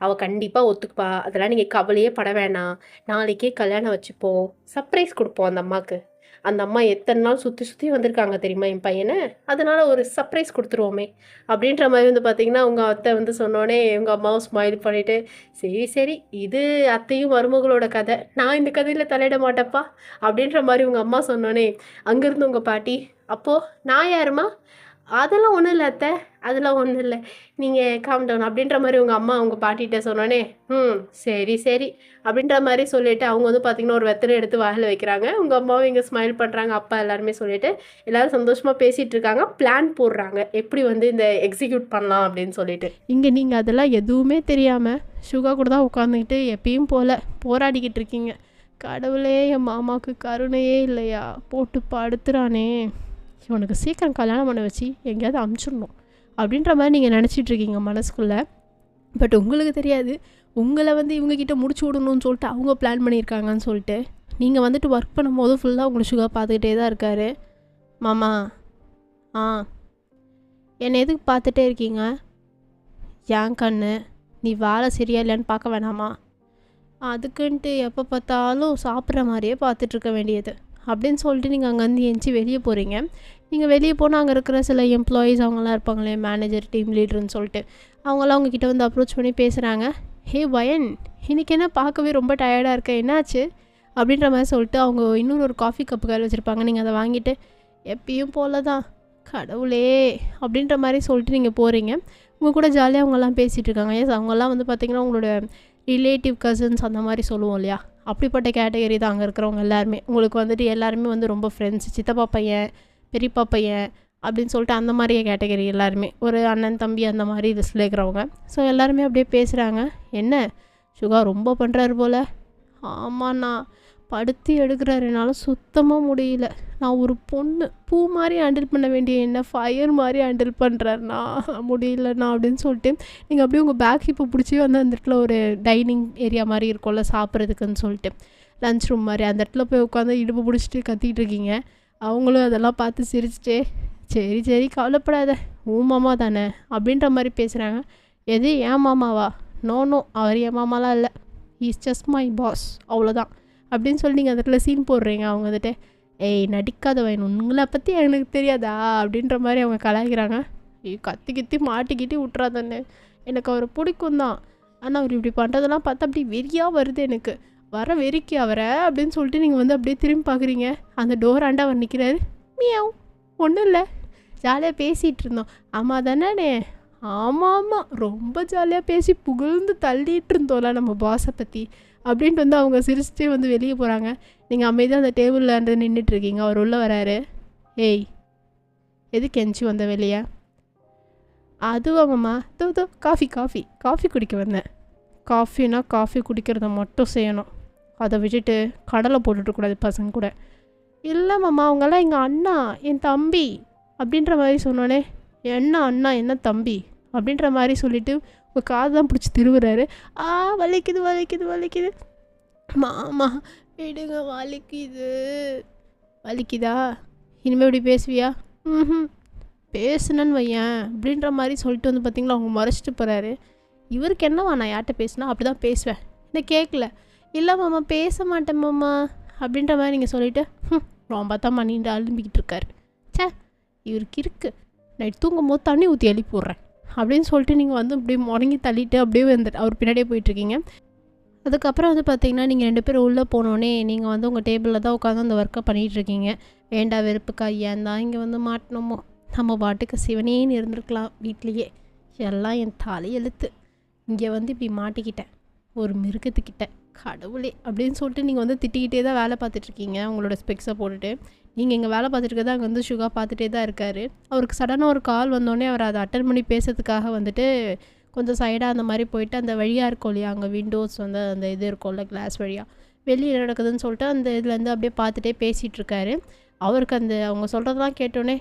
அவள் கண்டிப்பாக ஒத்துக்குப்பா, அதெல்லாம் நீங்கள் கவலையே பட வேணாம், நாளைக்கே கல்யாணம் வச்சுப்போம், சர்ப்ரைஸ் கொடுப்போம் அந்த அம்மாவுக்கு, அந்த அம்மா எத்தனை நாள் சுற்றி வந்திருக்காங்க தெரியுமா என் பையனை, அதனால் ஒரு சர்ப்ரைஸ் கொடுத்துருவோமே அப்படின்ற மாதிரி வந்து பார்த்திங்கன்னா உங்கள் அத்தை வந்து சொன்னோடனே உங்கள் அம்மாவும் ஸ்மைல் பண்ணிவிட்டு, சரி இது அத்தையும் மருமகளோட கதை, நான் இந்த கதையில் தலையிட மாட்டேப்பா அப்படின்ற மாதிரி உங்கள் அம்மா சொன்னோன்னே அங்கேருந்து உங்கள் பாட்டி, அப்போது நான் யாருமா, அதெல்லாம் ஒன்றும் இல்லை அத்தை, அதெல்லாம் ஒன்றும் இல்லை, நீங்கள் காம் டவுன் அப்படின்ற மாதிரி உங்கள் அம்மா அவங்க பாட்டிகிட்ட சொன்னோன்னே, சரி அப்படின்ற மாதிரி சொல்லிவிட்டு அவங்க வந்து பார்த்திங்கன்னா ஒரு வெத்தலை எடுத்து வாயில் வைக்கிறாங்க. உங்கள் அம்மாவும் இங்கே ஸ்மைல் பண்ணுறாங்க, அப்பா எல்லாருமே சொல்லிவிட்டு எல்லோரும் சந்தோஷமாக பேசிகிட்டு இருக்காங்க, பிளான் போடுறாங்க எப்படி வந்து இந்த எக்ஸிக்யூட் பண்ணலாம் அப்படின்னு சொல்லிட்டு. இங்கே நீங்கள் அதெல்லாம் எதுவுமே தெரியாமல் சுகா கூட தான் உட்காந்துக்கிட்டு எப்பயும் போல் போராடிக்கிட்டு இருக்கீங்க. கடவுளே, என் மாமாவுக்கு கருணையே இல்லையா, போட்டு படுத்துறானே, இவனுக்கு சீக்கிரம் கல்யாணம் பண்ண வச்சு எங்கேயாவது அமுச்சிடணும் அப்படின்ற மாதிரி நீங்கள் நினச்சிட்ருக்கீங்க மனசுக்குள்ளே. பட் உங்களுக்கு தெரியாது, உங்களை வந்து இவங்ககிட்ட முடிச்சு விடணும்னு சொல்லிட்டு அவங்க பிளான் பண்ணியிருக்காங்கன்னு சொல்லிட்டு. நீங்கள் வந்துட்டு ஒர்க் பண்ணும்போது ஃபுல்லாக உங்களை சுகா பார்த்துக்கிட்டே தான் இருக்கார். மாமா, என்னை எதுக்கு பார்த்துட்டே இருக்கீங்க, ஏன் கண்ணு, நீ வேலை சரியா இல்லைன்னு பார்க்க வேணாமா, அதுக்குன்ட்டு எப்போ பார்த்தாலும் சாப்பிட்ற மாதிரியே பார்த்துட்ருக்க வேண்டியது அப்படின்னு சொல்லிட்டு நீங்கள் அங்கேருந்து எஞ்சி வெளியே போகிறீங்க. நீங்கள் வெளியே போனால் அங்கே இருக்கிற சில எம்ப்ளாயீஸ் அவங்களாம் இருப்பாங்களே, மேனேஜர், டீம் லீடர்னு சொல்லிட்டு, அவங்களாம் அவங்கக்கிட்ட வந்து அப்ரோச் பண்ணி பேசுகிறாங்க. ஹே வயன், இன்றைக்கி என்ன பார்க்கவே ரொம்ப டயர்டாக இருக்க, என்னாச்சு அப்படின்ற மாதிரி சொல்லிட்டு அவங்க இன்னொரு காஃபி கப்பு கையில் வச்சுருப்பாங்க. நீங்கள் அதை வாங்கிட்டு எப்பயும் போல தான் கடவுளே அப்படின்ற மாதிரி சொல்லிட்டு நீங்கள் போகிறீங்க. உங்கள் கூட ஜாலியாக அவங்கெல்லாம் பேசிகிட்டு இருக்காங்க. எஸ், அவங்கெல்லாம் வந்து பார்த்திங்கன்னா உங்களோட ரிலேட்டிவ் கசின்ஸ் அந்த மாதிரி சொல்லுவோம் இல்லையா, அப்படிப்பட்ட கேட்டகரி தான் அங்கே இருக்கிறவங்க எல்லாருமே. உங்களுக்கு வந்துட்டு எல்லாருமே வந்து ரொம்ப ஃப்ரெண்ட்ஸ், சித்தப்பா பையன், பெரியப்பா பையன் அப்படின்னு சொல்லிட்டு அந்த மாதிரியே கேட்டகரி எல்லாருமே, ஒரு அண்ணன் தம்பி அந்த மாதிரி லிஸ்ட்டில் இருக்கிறவங்க. ஸோ எல்லாருமே அப்படியே பேசுகிறாங்க. என்ன சுகா ரொம்ப பண்ணுறாரு போல், ஆமாண்ணா படுத்தி எடுக்கிறாரு, என்னால் சுத்தமாக முடியல நான் ஒரு பொண்ணு பூ மாதிரி ஹேண்டில் பண்ண வேண்டிய என்ன ஃபயர் மாதிரி ஹேண்டில் பண்ணுறாருண்ணா, முடியலண்ணா அப்படின்னு சொல்லிட்டு நீங்கள் அப்படியே உங்கள் பேக் இப்போ பிடிச்சி வந்து அந்த இடத்துல ஒரு டைனிங் ஏரியா மாதிரி இருக்கும்ல சாப்பிட்றதுக்குன்னு சொல்லிட்டு லன்ச் ரூம் மாதிரி அந்த இடத்துல போய் உட்காந்து இடுப்பு பிடிச்சிட்டு கத்திக்கிட்டு இருக்கீங்க. அவங்களும் அதெல்லாம் பார்த்து சிரிச்சிட்டே சரி சரி கவலைப்படாத உன் மாமா தானே அப்படின்ற மாதிரி பேசுகிறாங்க. எது ஏன் மாமாவா? நோ நோ, அவர் என் மாமாலாம் இல்லை, இஸ் ஜஸ்ட் மை பாஸ், அவ்வளோதான் அப்படின்னு சொல்லி நீங்கள் அந்த இடத்துல சீன் போடுறீங்க. அவங்க வந்துட்டு ஏய் நடிக்காத வேணும், உங்களை பற்றி எனக்கு தெரியாதா அப்படின்ற மாதிரி அவங்க கலாய்க்கிறாங்க. கத்தி கித்தி மாட்டிக்கிட்டி விட்றாதானே, எனக்கு அவர் பிடிக்கும் தான், ஆனால் அவர் இப்படி பண்ணுறதெல்லாம் பார்த்தா அப்படி வெறியாக வருது, எனக்கு வர வெறிக்கு அவரை அப்படின்னு சொல்லிட்டு நீங்கள் வந்து அப்படியே திரும்பி பார்க்குறீங்க. அந்த டோர் ஆண்டா அவர் நிற்கிறாரு. மியாவ், ஒன்றும் இல்லை, ஜாலியாக பேசிகிட்டு இருந்தோம். ஆமாம் தானே? ஆமாம் ஆமாம், ரொம்ப ஜாலியாக பேசி புகழ்ந்து தள்ளிகிட்டு இருந்தோம்ல நம்ம பாஸை பற்றி அப்படின்ட்டு வந்து அவங்க சிரிச்சிட்டே வந்து வெளியே போகிறாங்க. நீங்கள் அமைதியாக அந்த டேபிளில் நின்றுட்டுருக்கீங்க. அவர் உள்ளே வராரு. ஏய் எதுக்கு எஞ்சி வந்த வெளியே? அதுவாங்கம்மா தோ காஃபி காஃபி காஃபி குடிக்க வந்தேன். காஃபினா காஃபி குடிக்கிறத மட்டும் செய்யணும், அதை விட்டுட்டு கடலை போட்டுட்ருக்கூடாது பசங்க கூட. இல்லை மாமா, அவங்கெல்லாம் எங்கள் அண்ணா, என் தம்பி அப்படின்ற மாதிரி சொன்னோன்னே என்ன அண்ணா என்ன தம்பி அப்படின்ற மாதிரி சொல்லிவிட்டு உங்கள் காது தான் பிடிச்சி திருவுறாரு. வலிக்குது வலிக்குது வலிக்குது மாமா, விடுங்க வலிக்குது. வலிக்குதா? இனிமேல் இப்படி பேசுவியா? பேசுனேன்னு வையன் அப்படின்ற மாதிரி சொல்லிட்டு வந்து பார்த்திங்களா அவங்க மறைச்சிட்டு போகிறாரு. இவருக்கு என்னவா, நான் யார்கிட்ட பேசினா அப்படி தான் பேசுவேன், என்ன கேட்கல? இல்லை மாமா பேச மாட்டேன் மாமா அப்படின்ற மாதிரி நீங்கள் சொல்லிவிட்டு ரொம்ப தான் பண்ணிட்டு அழும்பிக்கிட்டு இருக்காரு. சே இவருக்கு இருக்குது, நைட் தூங்கும் போது தண்ணி ஊற்றி எழுப்பி விட்றேன் அப்படின்னு சொல்லிட்டு நீங்கள் வந்து அப்படியே முடங்கி தள்ளிட்டு அப்படியே வந்து அவர் பின்னாடியே போயிட்டுருக்கீங்க. அதுக்கப்புறம் வந்து பார்த்திங்கன்னா நீங்கள் 2 பேரும் உள்ளே போனோடனே நீங்கள் வந்து உங்கள் டேபிளில் தான் உட்காந்து அந்த ஒர்க்கை பண்ணிகிட்ருக்கீங்க. வேண்டா வெறுப்புக்கா, ஏன் தான் இங்கே வந்து மாட்டினோமோ, நம்ம பாட்டுக்கு சிவனேன்னு இருந்திருக்கலாம் வீட்லேயே, எல்லாம் என் தலையெழுத்து, இங்கே வந்து இப்படி மாட்டிக்கிட்டேன் ஒரு மிருகத்துக்கிட்ட, கடவுளே அப்படின்னு சொல்லிட்டு நீங்கள் வந்து திட்டிக்கிட்டே தான் வேலை பார்த்துட்ருக்கீங்க உங்களோட ஸ்பெக்ஸை போட்டுட்டு. நீங்கள் இங்கே வேலை பார்த்துட்டு அங்கே வந்து சுகா பார்த்துட்டே தான் இருக்கார். அவருக்கு சடனாக ஒரு கால் வந்தோடனே அவர் அதை அட்டன் பண்ணி பேசுறதுக்காக வந்துட்டு கொஞ்சம் சைடாக அந்த மாதிரி போயிட்டு அந்த வழியாக இருக்கும் இல்லையா, அங்கே விண்டோஸ் வந்து அந்த இது இருக்கும்ல கிளாஸ் வழியாக வெளியே நடக்குதுன்னு சொல்லிட்டு அந்த இதுலேருந்து அப்படியே பார்த்துட்டே பேசிகிட்ருக்காரு. அவருக்கு அந்த அவங்க சொல்கிறதெல்லாம் கேட்டோன்னே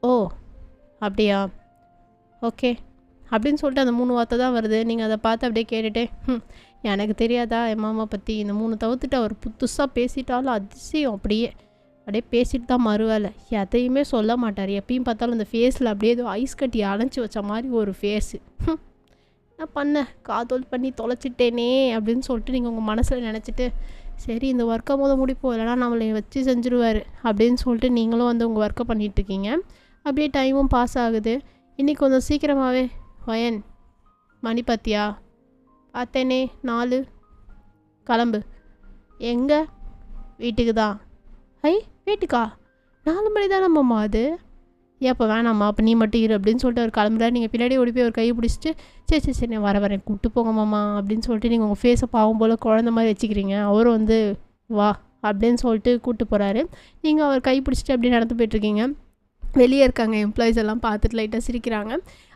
ஓ அப்படியா ஓகே அப்படின்னு சொல்லிட்டு அந்த 3 வார்த்தை தான் வருது. நீங்கள் அதை பார்த்து அப்படியே கேட்டுகிட்டே எனக்கு தெரியாதா என் மாமா பற்றி, இந்த 3 தவிர்த்துட்டு அவர் புதுசாக பேசிட்டாலும் அதிசயம், அப்படியே பேசிட்டு தான் மறுவேலை, எதையுமே சொல்ல மாட்டார். எப்பயும் பார்த்தாலும் அந்த ஃபேஸில் அப்படியே ஏதோ ஐஸ் கட்டி அணைச்சி வச்ச மாதிரி ஒரு ஃபேஸு. நான் பண்ணேன் காதல் பண்ணி தொலைச்சிட்டேனே அப்படின்னு சொல்லிட்டு நீங்கள் உங்கள் மனசில் நினச்சிட்டு சரி இந்த ஒர்க்கை முடிப்போம், இல்லைனா நம்மளை வச்சு செஞ்சுருவார் அப்படின்னு சொல்லிட்டு நீங்களும் வந்து உங்கள் ஒர்க்கை பண்ணிகிட்ருக்கீங்க. அப்படியே டைமும் பாஸ் ஆகுது. இன்றைக்கி கொஞ்சம் சீக்கிரமாகவே வயன் மணி பார்த்தியா? பார்த்தேனே 4, கிளம்பு. எங்கே? வீட்டுக்கு தான். வீட்டுக்கா? 4 மணி தானே மாமா அது? ஏப்போ வேணாம்மா, அப்போ நீ மட்டும் இரு அப்படின்னு சொல்லிட்டு அவர் கிளம்புறாரு. நீங்கள் பின்னாடி ஓடி போய் ஒரு கையை பிடிச்சிட்டு சரி நான் வரேன் கூப்பிட்டு போங்க மாமா அப்படின்னு சொல்லிட்டு நீங்கள் உங்கள் ஃபேஸை பாவம் போல் குழந்த மாதிரி வச்சுக்கிறீங்க. அவரும் வந்து வா அப்படின்னு சொல்லிட்டு கூப்பிட்டு போகிறாரு. நீங்கள் அவர் கை பிடிச்சிட்டு அப்படியே நடந்து போய்ட்டுருக்கீங்க. வெளியே இருக்காங்க எம்ப்ளாயிஸ் எல்லாம் பார்த்துட்டு லைட்டாக சிரிக்கிறாங்க.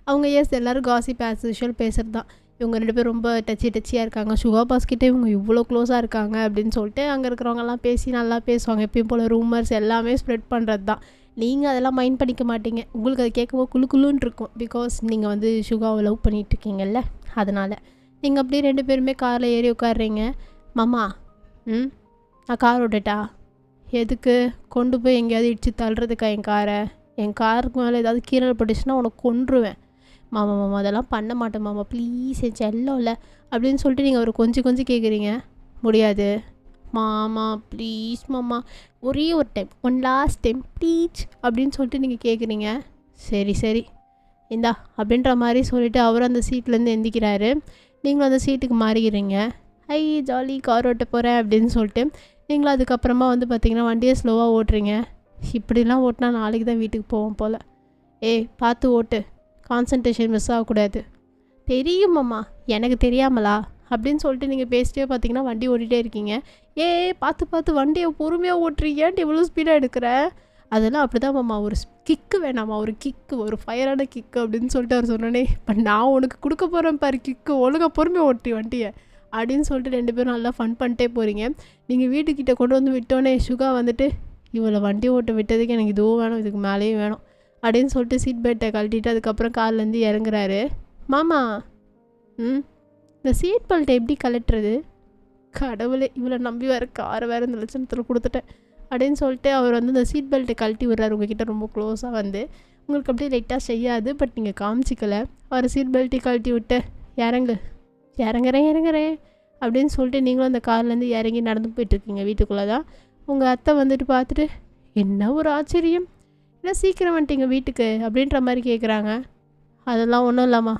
அவங்க எல்லோரும் காசிப் ஆஸ் யூஷுவல் பேசுகிறது தான். இவங்க 2 பேரும் ரொம்ப டச்சியாக இருக்காங்க. சுகா பாஸ்கிட்டே இவங்க இவ்வளோ க்ளோஸாக இருக்காங்க அப்படின்னு சொல்லிட்டு அங்கே இருக்கிறவங்கலாம் பேசி நல்லா பேசுவாங்க. எப்பயும் போல் ரூமர்ஸ் எல்லாமே ஸ்ப்ரெட் பண்ணுறது தான். நீங்கள் அதெல்லாம் மைண்ட் பண்ணிக்க மாட்டீங்க. உங்களுக்கு அது கேட்கும்போது குழுன்னு இருக்கும். பிகாஸ் நீங்கள் வந்து சுகாவை லவ் பண்ணிகிட்ருக்கீங்கல்ல, அதனால் நீங்கள் அப்படியே 2 பேருமே காரில் ஏறி உட்காடுறீங்க. மாமா நான் கார் விட்டுட்டா? எதுக்கு? கொண்டு போய் எங்கேயாவது இடித்து தள்ளுறதுக்கா என் காருக்கு மேலே ஏதாவது கீழே பட்டுச்சுன்னா உனக்கு கொன்றுவேன். மாமா அதெல்லாம் பண்ண மாட்டேன் மாமா ப்ளீஸ், என் செல்லம் இல்லை அப்படின்னு சொல்லிட்டு நீங்கள் அவர் கொஞ்சம் கேட்குறீங்க. முடியாது மாமா ப்ளீஸ் மாமா, ஒரே ஒரு time, one last time please அப்படின்னு சொல்லிட்டு நீங்கள் கேட்குறீங்க. சரி இந்தா அப்படின்ற மாதிரி சொல்லிவிட்டு அவர் அந்த சீட்லேருந்து எந்திக்கிறாரு. நீங்களும் அந்த சீட்டுக்கு மாறிக்கிறீங்க. ஜாலி கார் ஓட்ட போகிறேன் அப்படின்னு சொல்லிட்டு நீங்களும் அதுக்கப்புறமா வந்து பார்த்திங்கன்னா வண்டியை ஸ்லோவாக ஓட்டுறீங்க. இப்படிலாம் ஓட்டினா நாளைக்கு தான் வீட்டுக்கு போவோம் போல். பார்த்து ஓட்டு, கான்சன்ட்ரேஷன் மிஸ் ஆகக்கூடாது. தெரியுமாம்மா, எனக்கு தெரியாமலா அப்படின்னு சொல்லிட்டு நீங்கள் பேசிட்டே பார்த்தீங்கன்னா வண்டி ஓட்டிகிட்டே இருக்கீங்க. பார்த்து வண்டியை பொறுமையாக ஓட்டுறீங்க, இவ்வளோ ஸ்பீடாக எடுக்கிற? அதெல்லாம் அப்படி தான் மாமா, ஒரு கிக்கு வேணாமா, ஒரு கிக்கு, ஒரு ஃபயரான கிக்கு அப்படின்னு சொல்லிட்டு அவர் சொன்னோன்னே, இப்போ நான் உனக்கு கொடுக்க போகிறேன் பாரு கிக்கு, ஒழுங்காக பொறுமையாக ஓட்டி வண்டியை அப்படின்னு சொல்லிட்டு 2 பேரும் நல்லா ஃபன் பண்ணிட்டே போகிறீங்க. நீங்கள் வீட்டுக்கிட்ட கொண்டு வந்து விட்டோன்னே சுகா வந்துட்டு இவளை வண்டி ஓட்ட விட்டதுக்கு எனக்கு இதுவும் வேணும், இதுக்கு மேலேயும் வேணும் அப்படின்னு சொல்லிட்டு சீட் பெல்ட்டை கழட்டிட்டு அதுக்கப்புறம் கார்லேருந்து இறங்குறாரு. மாமா, இந்த சீட் பெல்ட்டை எப்படி கழட்டுறது? கடவுளே, இவளை நம்பி வேறு காரை வேறு இந்த லட்சணத்தில் கொடுத்துட்டேன் அப்படின்னு சொல்லிட்டு அவர் வந்து இந்த சீட் பெல்ட்டை கழட்டி விடுறாரு. உங்ககிட்ட ரொம்ப க்ளோஸாக வந்து உங்களுக்கு அப்படியே லைட்டாக செய்யாது, பட் நீங்கள் காமிச்சிக்கல. அவர் சீட் பெல்ட்டை கழட்டி விட்டு இறங்குறேன் அப்படின்னு சொல்லிட்டு நீங்களும் அந்த கார்லேருந்து இறங்கி நடந்து போயிட்டுருக்கீங்க. வீட்டுக்குள்ளே தான் உங்கள் அத்தை வந்துட்டு பார்த்துட்டு, என்ன ஒரு ஆச்சரியம், என்ன சீக்கிரம் வந்துட்டீங்க வீட்டுக்கு அப்படின்ற மாதிரி கேட்குறாங்க. அதெல்லாம் ஒன்றும் இல்லாமா,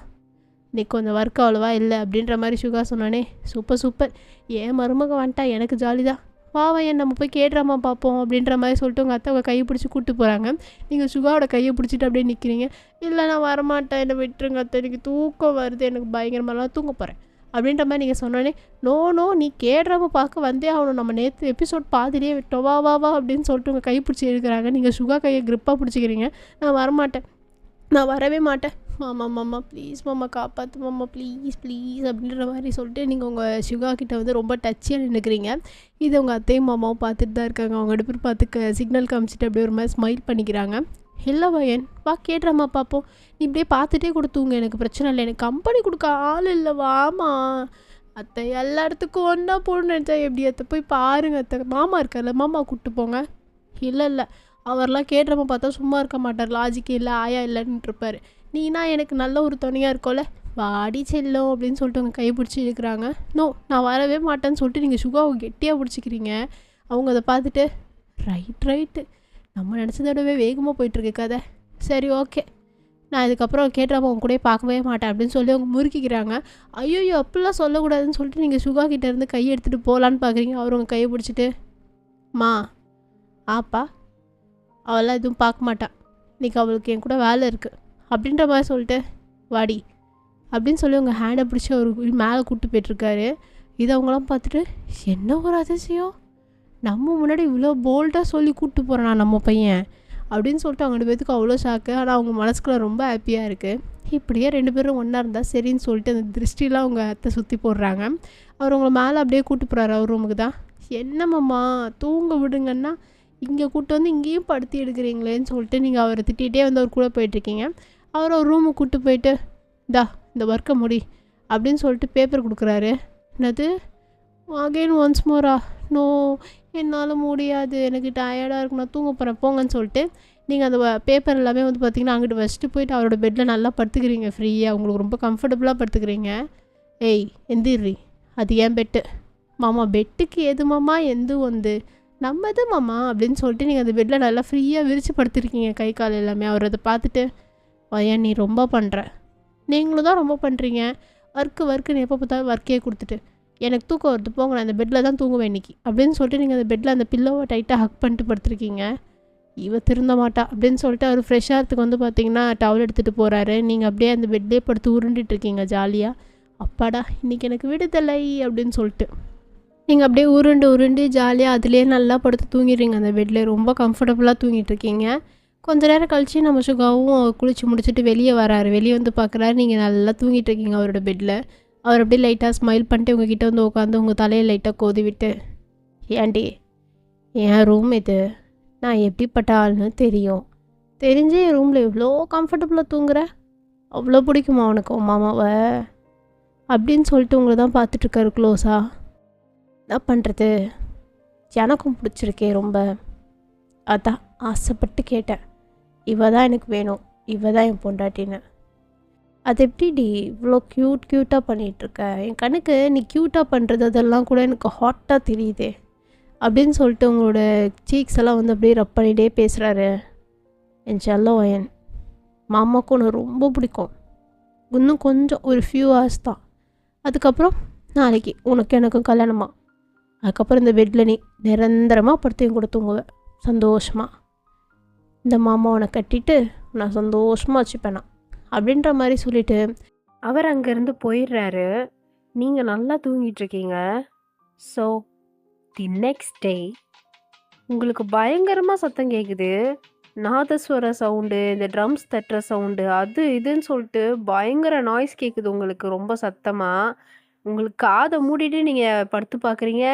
நீ கொஞ்சம் ஒர்க் அவ்வளோவா இல்லை அப்படின்ற மாதிரி சுகா சொன்னானே. சூப்பர், ஏன் மருமக வந்துட்டா எனக்கு ஜாலி தான், வா ஏன் நம்ம போய் கேட்றாமா பார்ப்போம் அப்படின்ற மாதிரி சொல்லிட்டு உங்கள் அத்தை உங்கள் கையை பிடிச்சி கூப்பிட்டு போகிறாங்க. நீங்கள் சுகாவோட கையை பிடிச்சிட்டு அப்படியே நிற்கிறீங்க. இல்லை நான் வரமாட்டேன், என்னை விட்டுருங்க அத்தை, எனக்கு தூக்கம் வருது, எனக்கு பயங்கரமாலாம் தூங்க போகிறேன் அப்படின்ற மாதிரி நீங்கள் சொன்னோன்னே, நோ நீ கேட்றாம பார்க்க வந்தே ஆகணும், நம்ம நேற்று எபிசோட் பாதிலேயே விட்டோம், வா அப்படின்னு சொல்லிட்டு உங்கள் கை பிடிச்சி எடுக்கிறாங்க. நீங்கள் சுகா கையை க்ரிப்பாக பிடிச்சிக்கிறீங்க. நான் வரமாட்டேன், நான் வரவே மாட்டேன், மாமா ப்ளீஸ் மாமா காப்பாற்று மாமா ப்ளீஸ் அப்படின்ற மாதிரி சொல்லிட்டு நீங்கள் உங்கள் சுகா கிட்ட வந்து ரொம்ப டச்சியாக நின்றுக்கிறீங்க. இது உங்கள் அத்தையும் மாமாவும் பார்த்துட்டு தான் இருக்காங்க. அவங்க 2 பேர் பார்த்து சிக்னல் காமிச்சிட்டு அப்படியே ஒரு மாதிரி ஸ்மைல் பண்ணிக்கிறாங்க. இல்லை வயன், வா கேட்றாமா பார்ப்போம், நீ இப்படியே பார்த்துட்டே கொடுத்துங்க, எனக்கு பிரச்சனை இல்லை, எனக்கு கம்பெனி கொடுக்க ஆள் இல்லை, வாமா அத்தை, எல்லா இடத்துக்கும் ஒன்றா போகணுன்னு நினச்சா எப்படி அத்தை, போய் பாருங்க அத்தை, மாமா இருக்கார்ல, மாமா கூப்பிட்டு போங்க. இல்லை அவர்லாம் கேட்றாம பார்த்தா சும்மா இருக்க மாட்டார், லாஜிக்கே இல்லை, ஆயா இல்லைன்னு இருப்பார். நீனா எனக்கு நல்ல ஒரு துணையாக இருக்கோல, வாடி செல்லும் அப்படின்னு சொல்லிட்டு அவங்க கையை பிடிச்சி இருக்கிறாங்க. நோ, நான் வரவே மாட்டேன்னு சொல்லிட்டு நீங்கள் சுகாவை கெட்டியாக பிடிச்சிக்கிறீங்க. அவங்க அதை பார்த்துட்டு, ரைட்டு நம்ம நினச்சதை விடவே வேகமாக போயிட்டுருக்கு கதை, சரி ஓகே, நான் இதுக்கப்புறம் கேட்றாம அவங்க கூட பார்க்கவே மாட்டேன் அப்படின்னு சொல்லி அவங்க முறுக்கிக்கிறாங்க. ஐயோ அப்படிலாம் சொல்லக்கூடாதுன்னு சொல்லிட்டு நீங்கள் சுகா கிட்டேருந்து கையை எடுத்துகிட்டு போகலான்னு பார்க்குறீங்க. அவர் உங்கள் கையை பிடிச்சிட்டு, மா ஆப்பா அவளாம் எதுவும் பார்க்க மாட்டான், இன்றைக்கி அவளுக்கு என் கூட வேலை இருக்குது அப்படின்ற மாதிரி சொல்லிட்டு, வாடி அப்படின்னு சொல்லி உங்கள் ஹேண்டை பிடிச்சி அவர் மேலே கூப்பிட்டு போய்ட்டுருக்காரு. இதை அவங்களாம் பார்த்துட்டு, என்ன ஒரு அதிசயம், நம்ம முன்னாடி இவ்வளோ போல்டாக சொல்லி கூப்பிட்டு போகிறானா நம்ம பையன் அப்படின்னு சொல்லிட்டு அவங்க 2 பேத்துக்கு அவ்வளோ ஷாக்கு. ஆனால் அவங்க மனசுக்குள்ள ரொம்ப ஹாப்பியாக இருக்குது. இப்படியே 2 பேரும் ஒன்றா இருந்தால் சரின்னு சொல்லிட்டு அந்த திருஷ்டிலாம் அவங்க அத்தை சுற்றி போடுறாங்க. அவர் உங்களை மேலே அப்படியே கூப்பிட்டு போகிறாரு அவர் ரூமுக்கு தான். என்னம்மா தூங்க விடுங்கன்னா இங்கே கூப்பிட்டு வந்து இங்கேயும் படுத்தி எடுக்கிறீங்களேன்னு சொல்லிட்டு நீங்கள் அவரை திட்டிகிட்டே வந்து அவர் கூட போயிட்டுருக்கீங்க. அவர் ஒரு ரூமுக்கு கூப்பிட்டு போயிட்டு, இந்த ஒர்க்கை முடி அப்படின்னு சொல்லிட்டு பேப்பர் கொடுக்குறாரு. என்னது அகெயின் ஒன்ஸ் மோரா, நோ என்னால் முடியாது, எனக்கு டயர்டாக இருக்கு, நான் தூங்க போகிறேன் போங்கன்னு சொல்லிட்டு நீங்கள் அந்த பேப்பர் எல்லாமே வந்து பார்த்திங்கன்னா அங்கிட்டு வச்சுட்டு போயிட்டு அவரோட பெட்டில் நல்லா படுத்துக்கிறீங்க. ஃப்ரீயாக உங்களுக்கு ரொம்ப கம்ஃபர்டபுளாக படுத்துக்கிறீங்க. ஏய் எந்திரி, அது ஏன் பெட்டு மாமா, பெட்டுக்கு எது மாமா, எந்த வந்து நம்ம எது மாமா அப்படின்னு சொல்லிட்டு நீங்கள் அந்த பெட்டில் நல்லா ஃப்ரீயாக விரித்து படுத்துருக்கீங்க, கை கால் எல்லாமே. அவர் அதை பார்த்துட்டு, வயன் நீ ரொம்ப பண்ணுற, நீங்களும் தான் ரொம்ப பண்ணுறீங்க, ஒர்க்குன்னு எப்போ பார்த்தாலும் ஒர்க்கே கொடுத்துட்டு எனக்கு தூக்கம் வருது போங்க, நான் அந்த பெட்டில் தான் தூங்குவேன் இன்றைக்கி அப்படின்னு சொல்லிட்டு நீங்கள் அந்த பெட்டில் அந்த பில்லோவை டைட்டாக ஹக் பண்ணிட்டு படுத்துருக்கீங்க. திருந்த மாட்டா அப்படின்னு சொல்லிட்டு அவர் ஃப்ரெஷ்ஷாகிறதுக்கு வந்து பார்த்தீங்கன்னா டவல் எடுத்துகிட்டு போகிறாரு. நீங்கள் அப்படியே அந்த பெட்லேயே படுத்து உருண்டுட்டு இருக்கீங்க ஜாலியாக. அப்பாடா இன்றைக்கி எனக்கு விடுதலை அப்படின்னு சொல்லிட்டு நீங்கள் அப்படியே உருண்டு ஜாலியாக அதுலேயே நல்லா படுத்து தூங்கிடுறீங்க. அந்த பெட்டில் ரொம்ப கம்ஃபர்டபுளாக தூங்கிட்டு இருக்கீங்க. கொஞ்ச நேரம் கழித்து நம்ம சுகாவும் குளித்து முடிச்சுட்டு வெளியே வராரு. வெளியே வந்து பார்க்குறாரு நீங்கள் நல்லா தூங்கிட்டு இருக்கீங்க அவரோட பெட்டில். அவர் அப்படியே லைட்டாக ஸ்மைல் பண்ணிட்டு உங்ககிட்ட வந்து உட்காந்து உங்கள் தலையை லைட்டாக கோதி விட்டு, ஏன்டி என் ரூம் இது, நான் எப்படிப்பட்ட ஆள்னு தெரிஞ்சு என் ரூமில் இவ்வளோ கம்ஃபர்டபுளாக தூங்குற, அவ்வளோ பிடிக்குமா உனக்கு மாமாவை அப்படின்னு சொல்லிட்டு உங்களை தான் பார்த்துட்ருக்காரு க்ளோஸாக. என்ன பண்ணுறது, எனக்கும் பிடிச்சிருக்கே ரொம்ப, அதான் ஆசைப்பட்டு கேட்டேன், இவ தான் எனக்கு வேணும், இவ தான் என் பொண்டாட்டின்னு. அது எப்படிடி இவ்வளோ க்யூட்டாக பண்ணிகிட்ருக்க, என் கண்ணுக்கு நீ க்யூட்டாக பண்ணுறது அதெல்லாம் கூட எனக்கு ஹாட்டாக தெரியுதே அப்படின்னு சொல்லிட்டு உங்களோட சீக்ஸ் எல்லாம் வந்து அப்படியே ரப் பண்ணிகிட்டே பேசுகிறாரு. என் செல்ல வயன், மாமாவுக்கு உனக்கு ரொம்ப பிடிக்கும், இன்னும் கொஞ்சம் ஒரு ஃபியூ ஹவர்ஸ் தான், அதுக்கப்புறம் நாளைக்கு உனக்கு எனக்கும் கல்யாணமா, அதுக்கப்புறம் இந்த பெட்டில் நீ நிரந்தரமாக படுத்தையும் கூட தூங்குவேன் சந்தோஷமாக, இந்த மாமா உனக்கு கட்டிட்டு நான் சந்தோஷமாக வச்சுப்பேனா அப்படின்ற மாதிரி சொல்லிவிட்டு அவர் அங்கேருந்து போயிடுறாரு. நீங்கள் நல்லா தூங்கிட்டுருக்கீங்க. ஸோ தி நெக்ஸ்ட் டே உங்களுக்கு பயங்கரமாக சத்தம் கேட்குது. நாதஸ்வர சவுண்டு, இந்த ட்ரம்ஸ் தட்டுற சவுண்டு, அது இதுன்னு சொல்லிட்டு பயங்கர நாய்ஸ் கேட்குது உங்களுக்கு ரொம்ப சத்தமாக. உங்களுக்கு காதை மூடிட்டு நீங்கள் படுத்து பார்க்குறீங்க.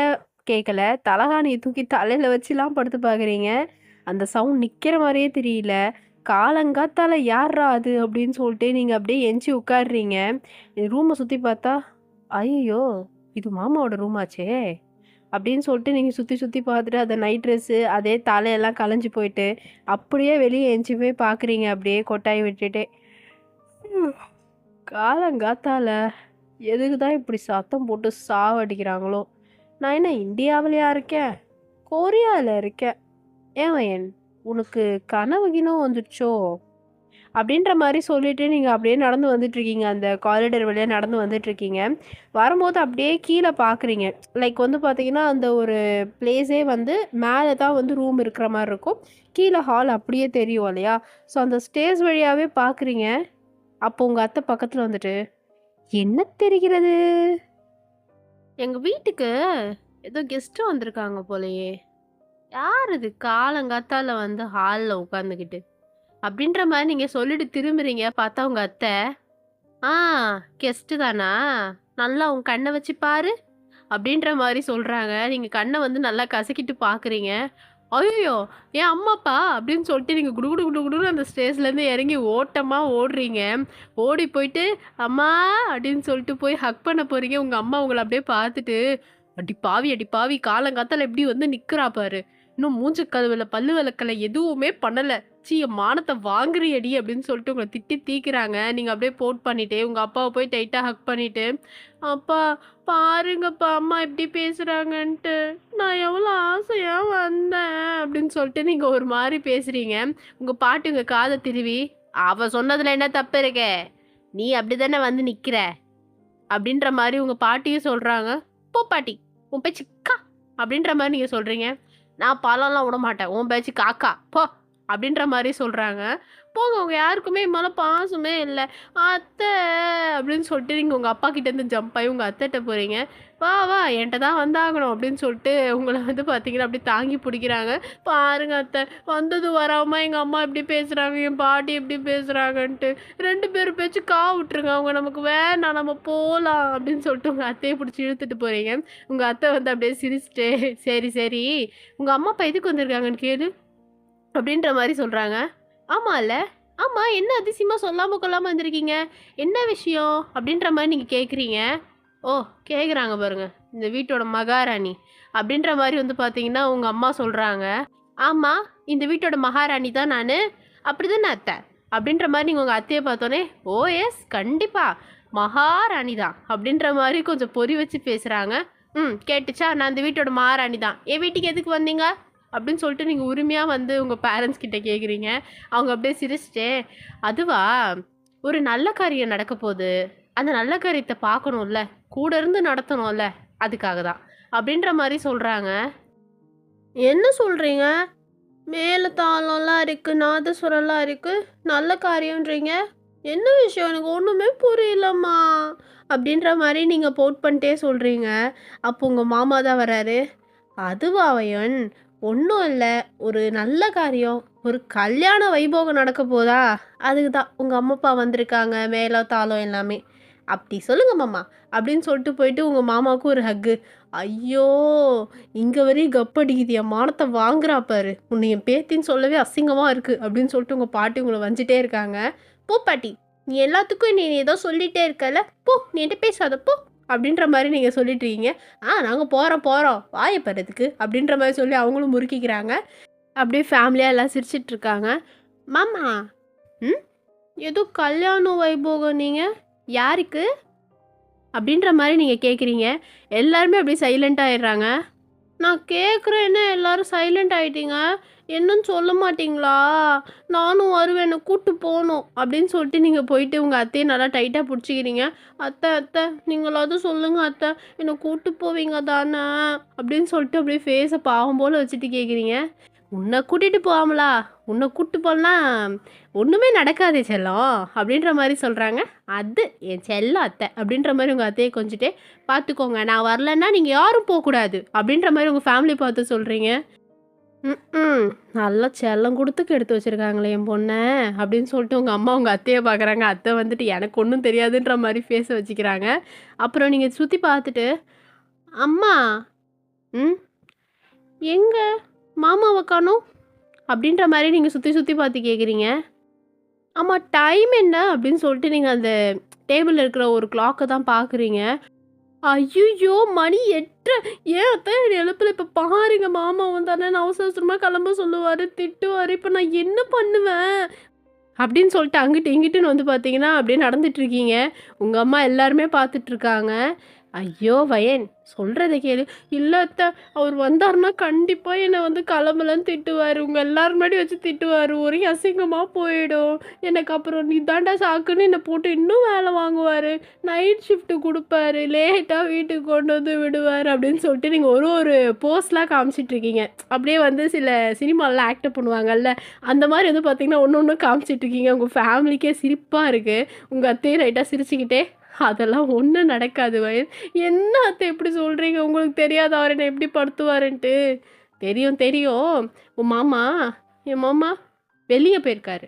கேட்கல. தலகாணிய தூக்கி தலையில வச்சுலாம் படுத்து பார்க்குறீங்க. அந்த சவுண்ட் நிக்கிற மாரியே தெரியல. காலங்காத்தால யார்றா அது அப்படின்னு சொல்லிட்டு நீங்க அப்படியே எந்திச்சு உட்கார்றீங்க. ரூம சுத்தி பார்த்தா, ஐயய்யோ! இது மாமாவோட ரூமாச்சே! அப்படின்னு சொல்லிட்டு நீங்க சுத்தி சுத்தி பார்த்துட்டு அந்த நைட் ட்ரெஸ்ஸு அதே தலையெல்லாம் கலைஞ்சு போயிட்டு, அப்படியே வெளிய எந்திச்சு போய் பார்க்குறீங்க அப்படியே கொட்டாய் விட்டுட்டே. காலங்காத்தால எதுக்கு தான் இப்படி சத்தம் போட்டு சாவடிக்கிறாங்களோ? நான் என்ன இந்தியாவிலயா இருக்கேன்? கொரியால இருக்கேன். ஏன் உனக்கு கனவு கினவு வந்துடுச்சோ? அப்படின்ற மாரி சொல்லிட்டு நீங்க அப்படியே நடந்து வந்துட்டுருக்கீங்க. அந்த காரிடார் வழியா நடந்து வந்துட்டுருக்கீங்க. வரும்போது அப்படியே கீழ பார்க்குறீங்க. லைக் வந்து பார்த்தீங்கன்னா, அந்த ஒரு பிளேஸே வந்து மேல தான் வந்து ரூம் இருக்கிற மாரி இருக்கும். கீழ ஹால் அப்படியே தெரியும் இல்லையா? ஸோ அந்த ஸ்டேர்ஸ் வழியாவே பார்க்குறீங்க. அப்போ உங்க அத்தை பக்கத்துல வந்துட்டு, "என்ன தெரிகிறது? எங்க வீட்டுக்கு ஏதோ கெஸ்ட் வந்திருக்காங்க போலயே. யார் இது காலங்காத்தால வந்து ஹால்ல உட்காந்துக்கிட்டு?" அப்படின்ற மாரி நீங்க சொல்லிட்டு திரும்புறீங்க. பார்த்தா உங்க அத்தை, "ஆ கெஸ்ட்டு தானா? நல்லா உன் கண்ண வச்சு பாரு." அப்படின்ற மாரி சொல்றாங்க. நீங்க கண்ண வந்து நல்லா கசக்கிட்டு பார்க்குறீங்க. "ஐயய்யோ! என் அம்மாப்பா!" அப்படின்னு சொல்லிட்டு நீங்க குடு குடு குடு குடுன்னு அந்த ஸ்டேர்ஸ்லேருந்து இறங்கி ஓட்டமா ஓடுறீங்க. ஓடி போயிட்டு, "அம்மா!" அப்படின்னு சொல்லிட்டு போய் ஹக் பண்ண போறீங்க. உங்க அம்மா உங்கள அப்படியே பார்த்துட்டு, "அடி பாவி, அடி பாவி! காலங்காத்தால எப்படி வந்து நிக்கிறா பாரு. இன்னும் மூஞ்சி கழுவல, பல்லு விளக்கல, எதுவுமே பண்ணல. ச்சீ! என் மானத்த வாங்குறியேடி" அப்படின்னு சொல்லிட்டு உங்கள திட்டி தீக்குறாங்க. நீங்க அப்படியே போட் பண்ணிட்டு, உங்க அப்பாவ போய் டைட்டா ஹக் பண்ணிட்டு, "அப்பா பாருங்கப்பா அம்மா எப்படி பேசுறாங்கன்ட்டு. நான் எவ்வளோ ஆசையா வந்தேன்." அப்படின்னு சொல்லிட்டு நீங்க ஒரு மாரி பேசுறீங்க. உங்க பாட்டி உங்க காத திருவி, "அவ சொன்னதுல என்ன தப்பு இருக்கு? நீ அப்படிதானே வந்து நிக்கிற." அப்படின்ற மாரி உங்க பாட்டியும் சொல்றாங்க. "போ பாட்டி, உன் பேச்சு கா" அப்படின்ற மாரி நீங்க சொல்றீங்க. "நான் பழம்லாம் விடமாட்டேன். உன் பேச்சு காக்கா போ." அப்படின்ற மாரி சொல்றாங்க. போங்க உங்க யாருக்குமே என் மேல பாசமே இல்ல. "அத்தை" அப்படின்னு சொல்லிட்டு நீங்க உங்க அப்பா கிட்டேருந்து ஜம்ப் ஆயி உங்க அத்தைட்ட போறீங்க. "வா வா என்ட்ட தான் வந்தாகணும்." அப்படின்னு சொல்லிட்டு உங்கள வந்து பார்த்தீங்கன்னா, அப்படியே தாங்கி பிடிக்கிறாங்க. "பாருங்க அத்தை, வந்ததும் வராம எங்க அம்மா இப்படி பேசுறாங்க, என் பாட்டி இப்படி பேசுறாங்கன்ட்டு. 2 பேரும் பேச்சு விட்டுருங்க. அவங்க நமக்கு வேணாம், நம்ம போலாம்." அப்படின்னு சொல்லிட்டு உங்க அத்தைய பிடிச்சு இழுத்துட்டு போறீங்க. உங்க அத்தை வந்து அப்படியே சிரிச்சுட்டு, "சரி சரி, உங்க அம்மா அப்பா எதுக்கு வந்திருக்காங்கன்னு கேளு." அப்படின்ற மாரி சொல்றாங்க. "ஆமால்ல. ஆமா, என்ன அதிசயமா சொல்லாம கொள்ளாம வந்திருக்கீங்க? என்ன விஷயம்?" அப்படின்ற மாரி நீங்க கேட்குறீங்க. ஓ! கேட்குறாங்க பாருங்க. இந்த வீட்டோட மகாராணி. அப்படின்ற மாரி வந்து பார்த்தீங்கன்னா, உங்க அம்மா சொல்றாங்க. "ஆமா, இந்த வீட்டோட மகாராணி தான் நானு. அப்படிதானே அத்த?" அப்படின்ற மாரி நீங்க உங்க அத்தைய பார்த்தோனே, "ஓ எஸ் கண்டிப்பா. மகாராணி தான்." அப்படின்ற மாரி கொஞ்சம் பொறி வச்சு பேசுறாங்க. "ம் கேட்டுச்சா? நான் இந்த வீட்டோட மகாராணி தான். என் வீட்டுக்கு எதுக்கு வந்தீங்க?" அப்படின்னு சொல்லிட்டு நீங்க உரிமையா வந்து உங்க பேரண்ட்ஸ் கிட்ட கேட்குறீங்க. அவங்க அப்படியே சிரிச்சுட்டே, "அதுவா? ஒரு நல்ல காரியம் நடக்க போது. அந்த நல்ல காரியத்த பார்க்கணும்ல. கூட இருந்து நடத்தணும்ல. அதுக்காக தான்." அப்படின்ற மாரி சொல்றாங்க. "என்ன சொல்றீங்க? மேல தாளம்லாம் இருக்கு, நாதஸ்வரம்லாம் இருக்கு. நல்ல காரியம்ன்றீங்க? என்ன விஷயம்? எனக்கு ஒண்ணுமே புரியலம்மா." அப்படின்ற மாரி நீங்க போட் பண்ணிட்டே சொல்றீங்க. அப்போ உங்க மாமா தான் வராரு. "அதுவாயன் ஒன்றும் இல்லை, ஒரு நல்ல காரியம், ஒரு கல்யாண வைபோகம் நடக்க போதா, அதுக்கு தான் உங்கள் அம்மா அப்பா வந்திருக்காங்க, மேளம் தாளம் எல்லாமே." "அப்படி சொல்லுங்க மாமா." அப்படின்னு சொல்லிட்டு போயிட்டு உங்கள் மாமாவுக்கு ஒரு ஹக்கு. "ஐயோ! இங்கே வரையும் கப்படிக்குது, என் மானத்தை வாங்குறா பாரு, உன்னை என் பேத்தின்னு சொல்லவே அசிங்கமாக இருக்குது." அப்படின்னு சொல்லிட்டு உங்கள் பாட்டி உங்களை வஞ்சிட்டே இருக்காங்க. "போ பாட்டி, நீ எல்லாத்துக்கும் நீ ஏதோ சொல்லிகிட்டே இருக்கல, போ நீ என்கிட்ட பேசாத போ." அப்படின்ற மாதிரி நீங்கள் சொல்லிட்டு இருக்கீங்க. நாங்கள் போகிறோம் வாயை பறதுக்கு அப்படின்ற மாதிரி சொல்லி அவங்களும் முறுக்கிக்கிறாங்க. அப்படியே ஃபேமிலியாக எல்லாம் சிரிச்சிட்ருக்காங்க. "மாமா, ம் ஏதோ கல்யாண வைபோகம் நீங்கள் யாருக்கு?" அப்படின்ற மாதிரி நீங்கள் கேட்குறீங்க. எல்லாருமே அப்படியே சைலண்ட் ஆயிடுறாங்க. "நான் கேட்குறேன்னு எல்லாரும் சைலண்ட் ஆயிட்டீங்க. என்னன்னு சொல்ல மாட்டீங்களா? நானும் வருவேன், என்னை கூட்டு போகணும்." அப்படின்னு சொல்லிட்டு நீங்கள் போயிட்டு உங்கள் அத்தையை நல்லா டைட்டாக பிடிச்சிக்கிறீங்க. "அத்தை அத்தை, நீங்களாவது சொல்லுங்க அத்தை, என்னை கூட்டு போவீங்க தானே?" அப்படின்னு சொல்லிட்டு அப்படியே ஃபேஸை பாவம் போல் வச்சுட்டு கேட்குறீங்க. "உன்னை கூட்டிகிட்டு போகாமலா? உன்னை கூட்டு போனால் ஒன்றுமே நடக்காதே செல்லம்." அப்படின்ற மாதிரி சொல்கிறாங்க. "அது என் செல்லம் அத்தை." அப்படின்ற மாதிரி உங்கள் அத்தையை கொஞ்சிட்டே, "பார்த்துக்கோங்க, நான் வரலன்னா நீங்கள் யாரும் போகக்கூடாது." அப்படின்ற மாதிரி உங்கள் ஃபேமிலி பார்த்து சொல்கிறீங்க. ம் நல்லா செல்லம் கொடுத்து கெடுத்து வச்சுருக்காங்களே என் பொண்ணை அப்படின்னு சொல்லிட்டு உங்கள் அம்மா உங்கள் அத்தையை பார்க்குறாங்க. அத்தை வந்துட்டு எனக்கு ஒன்றும் தெரியாதுன்ற மாதிரி ஃபேஸை வச்சுக்கிறாங்க. அப்புறம் நீங்கள் சுற்றி பார்த்துட்டு, "அம்மா, ம் எங்க மாமாவை காணோம் அப்படின்ற மாதிரி நீங்கள் சுற்றி சுற்றி பார்த்து கேட்குறீங்க. ஆமாம், டைம் என்ன அப்படின்னு சொல்லிட்டு நீங்கள் அந்த டேபிளில் இருக்கிற ஒரு கிளாக்கை தான் பார்க்குறீங்க. ஐயோ, மணி 8. ஏன் அத்தை எழுப்பில் இப்போ பாருங்க, மாமா வந்தானே நான் அவசர அவசரமாக கிளம்ப சொல்லுவார், திட்டுவார். இப்போ நான் என்ன பண்ணுவேன் அப்படின்னு சொல்லிட்டு அங்கிட்டு இங்கிட்டுன்னு வந்து பார்த்தீங்கன்னா அப்படியே நடந்துட்டு இருக்கீங்க. உங்கள் அம்மா எல்லாருமே பார்த்துட்ருக்காங்க. ஐயோ வயன், சொல்கிறத கேளு. இல்லை அத்தை, அவர் வந்தாருன்னா கண்டிப்பாக என்னை வந்து கிளம்பலன்னு திட்டுவார், உங்கள் எல்லாரும் முன்னாடி வச்சு திட்டுவார், ஒரே அசிங்கமாக போயிடும் எனக்கு. அப்புறம் நீ தாண்டா சாக்குன்னு என்னை போட்டு இன்னும் வேலை வாங்குவார், நைட் ஷிஃப்ட்டு கொடுப்பாரு, லேட்டாக வீட்டுக்கு கொண்டு வந்து விடுவார் அப்படின்னு சொல்லிட்டு நீங்கள் ஒரு ஒரு போஸ்ட்லாம் காமிச்சிட்ருக்கீங்க. அப்படியே வந்து சில சினிமாலாம் ஆக்ட் பண்ணுவாங்கல்ல, அந்த மாதிரி வந்து பார்த்தீங்கன்னா ஒன்று ஒன்று காமிச்சிட்ருக்கீங்க. உங்கள் ஃபேமிலிக்கே சிரிப்பாக இருக்குது. உங்கள் அத்தையும் ரைட்டாக சிரிச்சுக்கிட்டே, அதெல்லாம் ஒன்றும் நடக்காது வயல். என்ன அத்தை எப்படி சொல்கிறீங்க? உங்களுக்கு தெரியாத அவர் என்னை எப்படி படுத்துவாருன்ட்டு? தெரியும் தெரியும். உன் மாமா, என் மாமா வெளியே போயிருக்காரு.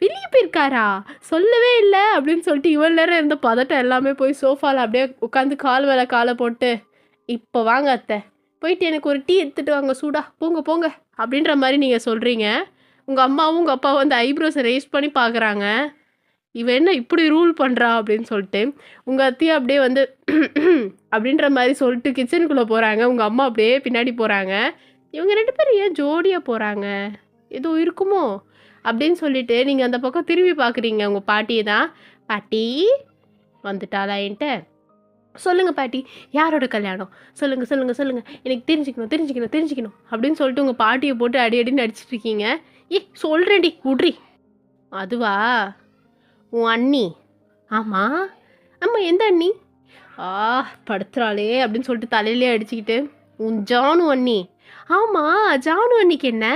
வெளியே போயிருக்காரா? சொல்லவே இல்லை அப்படின்னு சொல்லிட்டு இவ்வளோ நேரம் இருந்த பதட்டம் எல்லாமே போய் சோஃபாவில் அப்படியே உட்காந்து கால் மேலே காலை போட்டு, இப்போ வாங்க அத்தை, போயிட்டு எனக்கு ஒரு டீ எடுத்துகிட்டு வாங்க சூடா, போங்க போங்க அப்படின்ற மாதிரி நீங்கள் சொல்கிறீங்க. உங்கள் அம்மாவும் உங்கள் அப்பாவும் வந்து ஐப்ரோஸை ரைஸ் பண்ணி பார்க்குறாங்க. இவன் என்ன இப்படி ரூல் பண்ணுறா அப்படின்னு சொல்லிட்டு உங்கள் அத்தையும் அப்படியே வந்து அப்படின்ற மாதிரி சொல்லிட்டு கிச்சனுக்குள்ளே போகிறாங்க. உங்கள் அம்மா அப்படியே பின்னாடி போகிறாங்க. இவங்க 2 பேரும் ஏன் ஜோடியாக போகிறாங்க? எதுவும் இருக்குமோ அப்படின்னு சொல்லிட்டு நீங்கள் அந்த பக்கம் திரும்பி பார்க்குறீங்க. உங்கள் பாட்டியை தான். பாட்டி வந்துட்டாளா என்கிட்ட? சொல்லுங்கள் பாட்டி, யாரோட கல்யாணம்? சொல்லுங்கள் சொல்லுங்கள் சொல்லுங்கள், எனக்கு தெரிஞ்சுக்கணும் தெரிஞ்சுக்கணும் தெரிஞ்சுக்கணும் அப்படின்னு சொல்லிட்டு உங்கள் பாட்டியை போட்டு அடி அடின்னு அடிச்சிட்டு இருக்கீங்க. சொல்கிறேன்டி விட்ரி. அதுவா, உன் அண்ணி. ஆமாம் ஆமாம், எந்த அண்ணி? படுத்துறாளே அப்படின்னு சொல்லிட்டு தலையிலே அடிச்சுக்கிட்டு, உன் ஜானு அண்ணி. ஆமாம், ஜானு அண்ணிக்கு என்ன?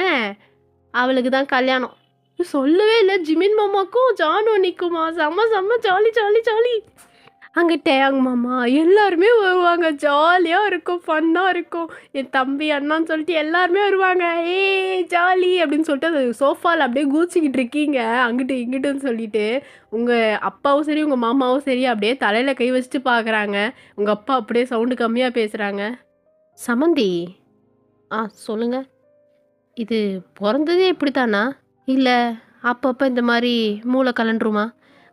அவளுக்கு தான் கல்யாணம். சொல்லவே இல்லை. ஜிமின் மாமாக்கும் ஜானு அண்ணிக்குமா? செம்ம செம்ம ஜாலி ஜாலி ஜாலி. அங்கே டேங் மாமா எல்லாருமே வருவாங்க, ஜாலியாக இருக்கும், ஃபன்னாக இருக்கும். என் தம்பி அண்ணான்னு சொல்லிட்டு எல்லாருமே வருவாங்க. ஜாலி அப்படின்னு சொல்லிட்டு அது சோஃபாவில் அப்படியே கூச்சிக்கிட்டு இருக்கீங்க அங்கிட்டு இங்கிட்டுன்னு சொல்லிட்டு. உங்கள் அப்பாவும் சரி உங்கள் மாமாவும் சரி அப்படியே தலையில் கை வச்சுட்டு பார்க்குறாங்க. உங்கள் அப்பா அப்படியே சவுண்டு கம்மியாக பேசுகிறாங்க. சமந்தி, சொல்லுங்கள். இது பிறந்ததே இப்படித்தானா, இல்லை அப்பப்போ இந்த மாதிரி மூளை கலண்டுருமா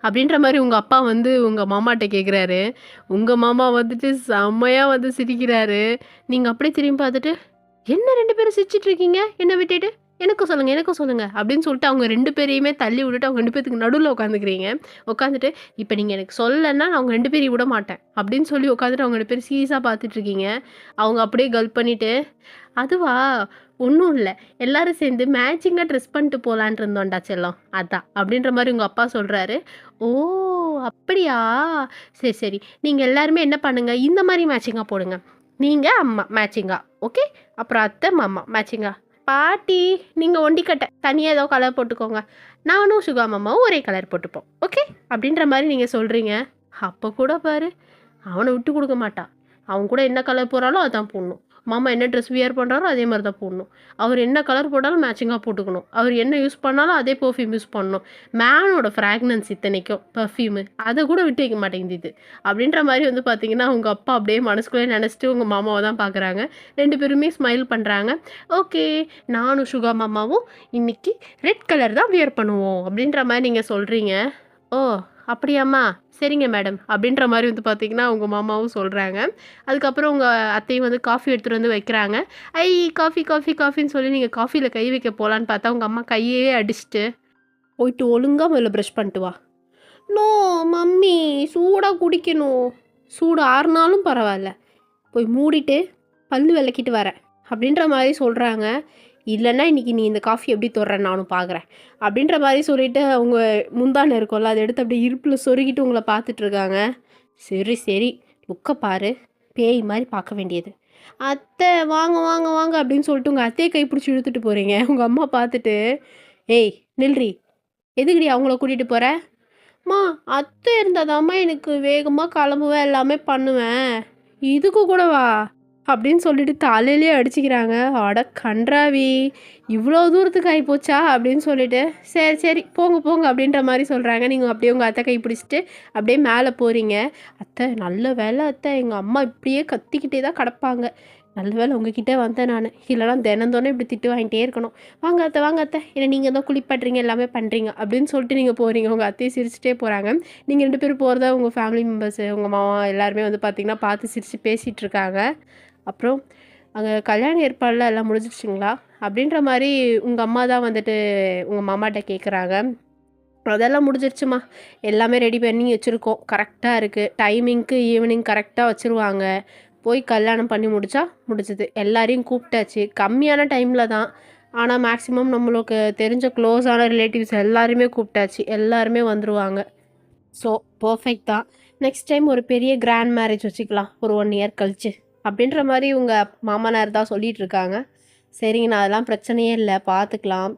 அப்படின்ற மாதிரி உங்கள் அப்பா வந்து உங்கள் மாமாட்ட கேட்குறாரு. உங்கள் மாமா வந்துட்டு செம்மையாக வந்து சிரிக்கிறாரு. நீங்கள் அப்படியே திரும்பி பார்த்துட்டு, என்ன 2 பேரும் சிரிச்சிட்ருக்கீங்க என்னை விட்டுட்டு, எனக்கும் சொல்லுங்கள் அப்படின்னு சொல்லிட்டு அவங்க 2 பேரையுமே தள்ளி விட்டுட்டு அவங்க 2 பேத்துக்கு நடுவில் உட்காந்துக்கிறீங்க. உட்காந்துட்டு, இப்போ நீங்கள் எனக்கு சொல்லலைன்னா நான் அவங்க 2 பேரையும் விட மாட்டேன் அப்படின்னு சொல்லி உட்காந்துட்டு அவங்க 2 பேரும் சீரியஸாக பார்த்துட்ருக்கீங்க. அவங்க அப்படியே கல்ப் பண்ணிவிட்டு, அதுவா ஒன்றும் இல்லை, எல்லாரும் சேர்ந்து மேட்சிங்காக ட்ரெஸ் பண்ணிட்டு போகலான் இருந்தோம்டா செல்லம், அதான் அப்படின்ற மாதிரி உங்கள் அப்பா சொல்கிறாரு. ஓ அப்படியா, சரி சரி, நீங்கள் எல்லாருமே என்ன பண்ணுங்கள், இந்த மாதிரி மேட்சிங்காக போடுங்க. நீங்கள் அம்மா மேட்சிங்காக, ஓகே, அப்புறம் அத்தை மாமா மேட்சிங்காக. பாட்டி நீங்கள் ஒண்டிக்கட்டை தனியாக ஏதோ கலர் போட்டுக்கோங்க, நானும் சுகா மாமாவும் ஒரே கலர் போட்டுப்போம், ஓகே அப்படின்ற மாதிரி நீங்கள் சொல்கிறீங்க. அப்போ கூட பாரு, அவனை விட்டு கொடுக்க மாட்டான். அவன் கூட என்ன கலர் போகிறாலும் அதான் போடணும். மாமா என்ன ட்ரெஸ் வியர் பண்ணுறாரோ அதே மாதிரி தான் போடணும். அவர் என்ன கலர் போட்டாலும் மேட்சிங்காக போட்டுக்கணும். அவர் என்ன யூஸ் பண்ணாலும் அதே பர்ஃப்யூம் யூஸ் பண்ணணும். மேனோட ஃப்ராக்னன்ஸ் இத்தனைக்கும் பர்ஃப்யூமு அதை கூட விட்டு வைக்க மாட்டேங்குது இது அப்படின்ற மாதிரி வந்து பார்த்தீங்கன்னா உங்கள் அப்பா அப்படியே மனசுக்குள்ளே நினச்சிட்டு உங்கள் மாமாவை தான் பார்க்குறாங்க. 2 பேருமே ஸ்மைல் பண்ணுறாங்க. ஓகே, நானும் சுகா மாமாவும் இன்னைக்கு ரெட் கலர் தான் வியர் பண்ணுவோம் அப்படின்ற மாதிரி நீங்கள் சொல்கிறீங்க. ஓ அப்படியாம்மா, சரிங்க மேடம் அப்படின்ற மாதிரி வந்து பார்த்தீங்கன்னா உங்கள் மாமாவும் சொல்கிறாங்க. அதுக்கப்புறம் உங்கள் அத்தையும் வந்து காஃபி எடுத்துகிட்டு வந்து வைக்கிறாங்க. காஃபி காஃபி காஃபின்னு சொல்லி நீங்கள் காஃபியில் கை வைக்க போகலான்னு பார்த்தா உங்கள் அம்மா கையே அடிச்சுட்டு, போயிட்டு ஒழுங்காக முதல்ல ப்ரஷ் பண்ணிட்டு வா. நோ மம்மி, சூடாக குடிக்கணும். சூடு ஆறுனாலும் பரவாயில்ல, போய் மூடிட்டு பல்லு விளக்கிட்டு வரேன் அப்படின்ற மாதிரி சொல்கிறாங்க. இல்லைன்னா இன்றைக்கி நீ இந்த காஃபி எப்படி தொடுறேன்னு நானும் பார்க்குறேன் அப்படின்ற மாதிரி சொல்லிவிட்டு அவங்க முந்தான இருக்கும்ல அதை எடுத்து அப்படியே இருப்பில் சொருகிட்டு உங்களை பார்த்துட்ருக்காங்க. சரி சரி, லுக்கை பாரு, பேய் மாதிரி பார்க்க வேண்டியது. அத்தை வாங்க வாங்க வாங்க அப்படின்னு சொல்லிட்டு உங்கள் அத்தையை கைப்பிடிச்சி இழுத்துட்டு போகிறீங்க. உங்கள் அம்மா பார்த்துட்டு, ஏய் நில்றி, எதுக்குடி அவங்கள கூட்டிகிட்டு போகிற? அத்தை இருந்தாதாம்மா எனக்கு வேகமாக கிளம்புவேன், எல்லாமே பண்ணுவேன், இதுக்கு கூடவா அப்படின்னு சொல்லிட்டு தலையிலே அடிச்சுக்கிறாங்க. அட கன்றாவி, இவ்வளோ தூரத்துக்கு ஆகிப்போச்சா அப்படின்னு சொல்லிட்டு, சரி சரி போங்க போங்க அப்படின்ற மாதிரி சொல்கிறாங்க. நீங்கள் அப்படியே உங்கள் அத்தை கை பிடிச்சிட்டு அப்படியே மேலே போகிறீங்க. அத்தை நல்ல வேலை அத்தை, எங்கள் அம்மா இப்படியே கத்திக்கிட்டே தான் கிடப்பாங்க, நல்ல வேளை உங்ககிட்ட வந்தேன் நான், இல்லைனா தினந்தோறும் இப்படி திட்டு வாங்கிட்டே இருக்கணும். வாங்க அத்தை என்ன நீங்கள் தான் குளிப்பாட்டுறீங்க எல்லாமே பண்ணுறீங்க அப்படின்னு சொல்லிட்டு நீங்கள் போகிறீங்க. உங்கள் அத்தையை சிரிச்சிட்டே போகிறாங்க. நீங்கள் 2 பேரும் போகிறதா உங்கள் ஃபேமிலி மெம்பர்ஸு உங்கள் மாமா எல்லாருமே வந்து பார்த்தீங்கன்னா பார்த்து சிரித்து பேசிகிட்டு இருக்காங்க. அப்புறம் அங்கே கல்யாண ஏற்பாடுலாம் எல்லாம் முடிஞ்சிடுச்சுங்களா அப்படின்ற மாதிரி உங்கள் அம்மா தான் வந்துட்டு உங்கள் மாமாட்ட கேட்குறாங்க. அதெல்லாம் முடிஞ்சிருச்சுமா, எல்லாமே ரெடி பண்ணி வச்சுருக்கோம், கரெக்டாக இருக்குது, டைமிங்க்கு ஈவினிங் கரெக்டாக வச்சுருவாங்க. போய் கல்யாணம் பண்ணி முடிச்சா முடிஞ்சது. எல்லாரையும் கூப்பிட்டாச்சு, கம்மியான டைமில் தான். ஆனால் மேக்ஸிமம் நம்மளுக்கு தெரிஞ்ச க்ளோஸான ரிலேட்டிவ்ஸ் எல்லாருமே கூப்பிட்டாச்சு, எல்லாருமே வந்துடுவாங்க. ஸோ பர்ஃபெக்ட் தான். நெக்ஸ்ட் டைம் ஒரு பெரிய கிராண்ட் மேரேஜ் வச்சுக்கலாம் ஒரு 1 இயர் கழிச்சு அப்படின்ற மாதிரி உங்கள் மாமனார் தான் சொல்லிகிட்டு இருக்காங்க. சரிங்கண்ணா, அதெல்லாம் பிரச்சனையே இல்லை, பார்த்துக்கலாம்.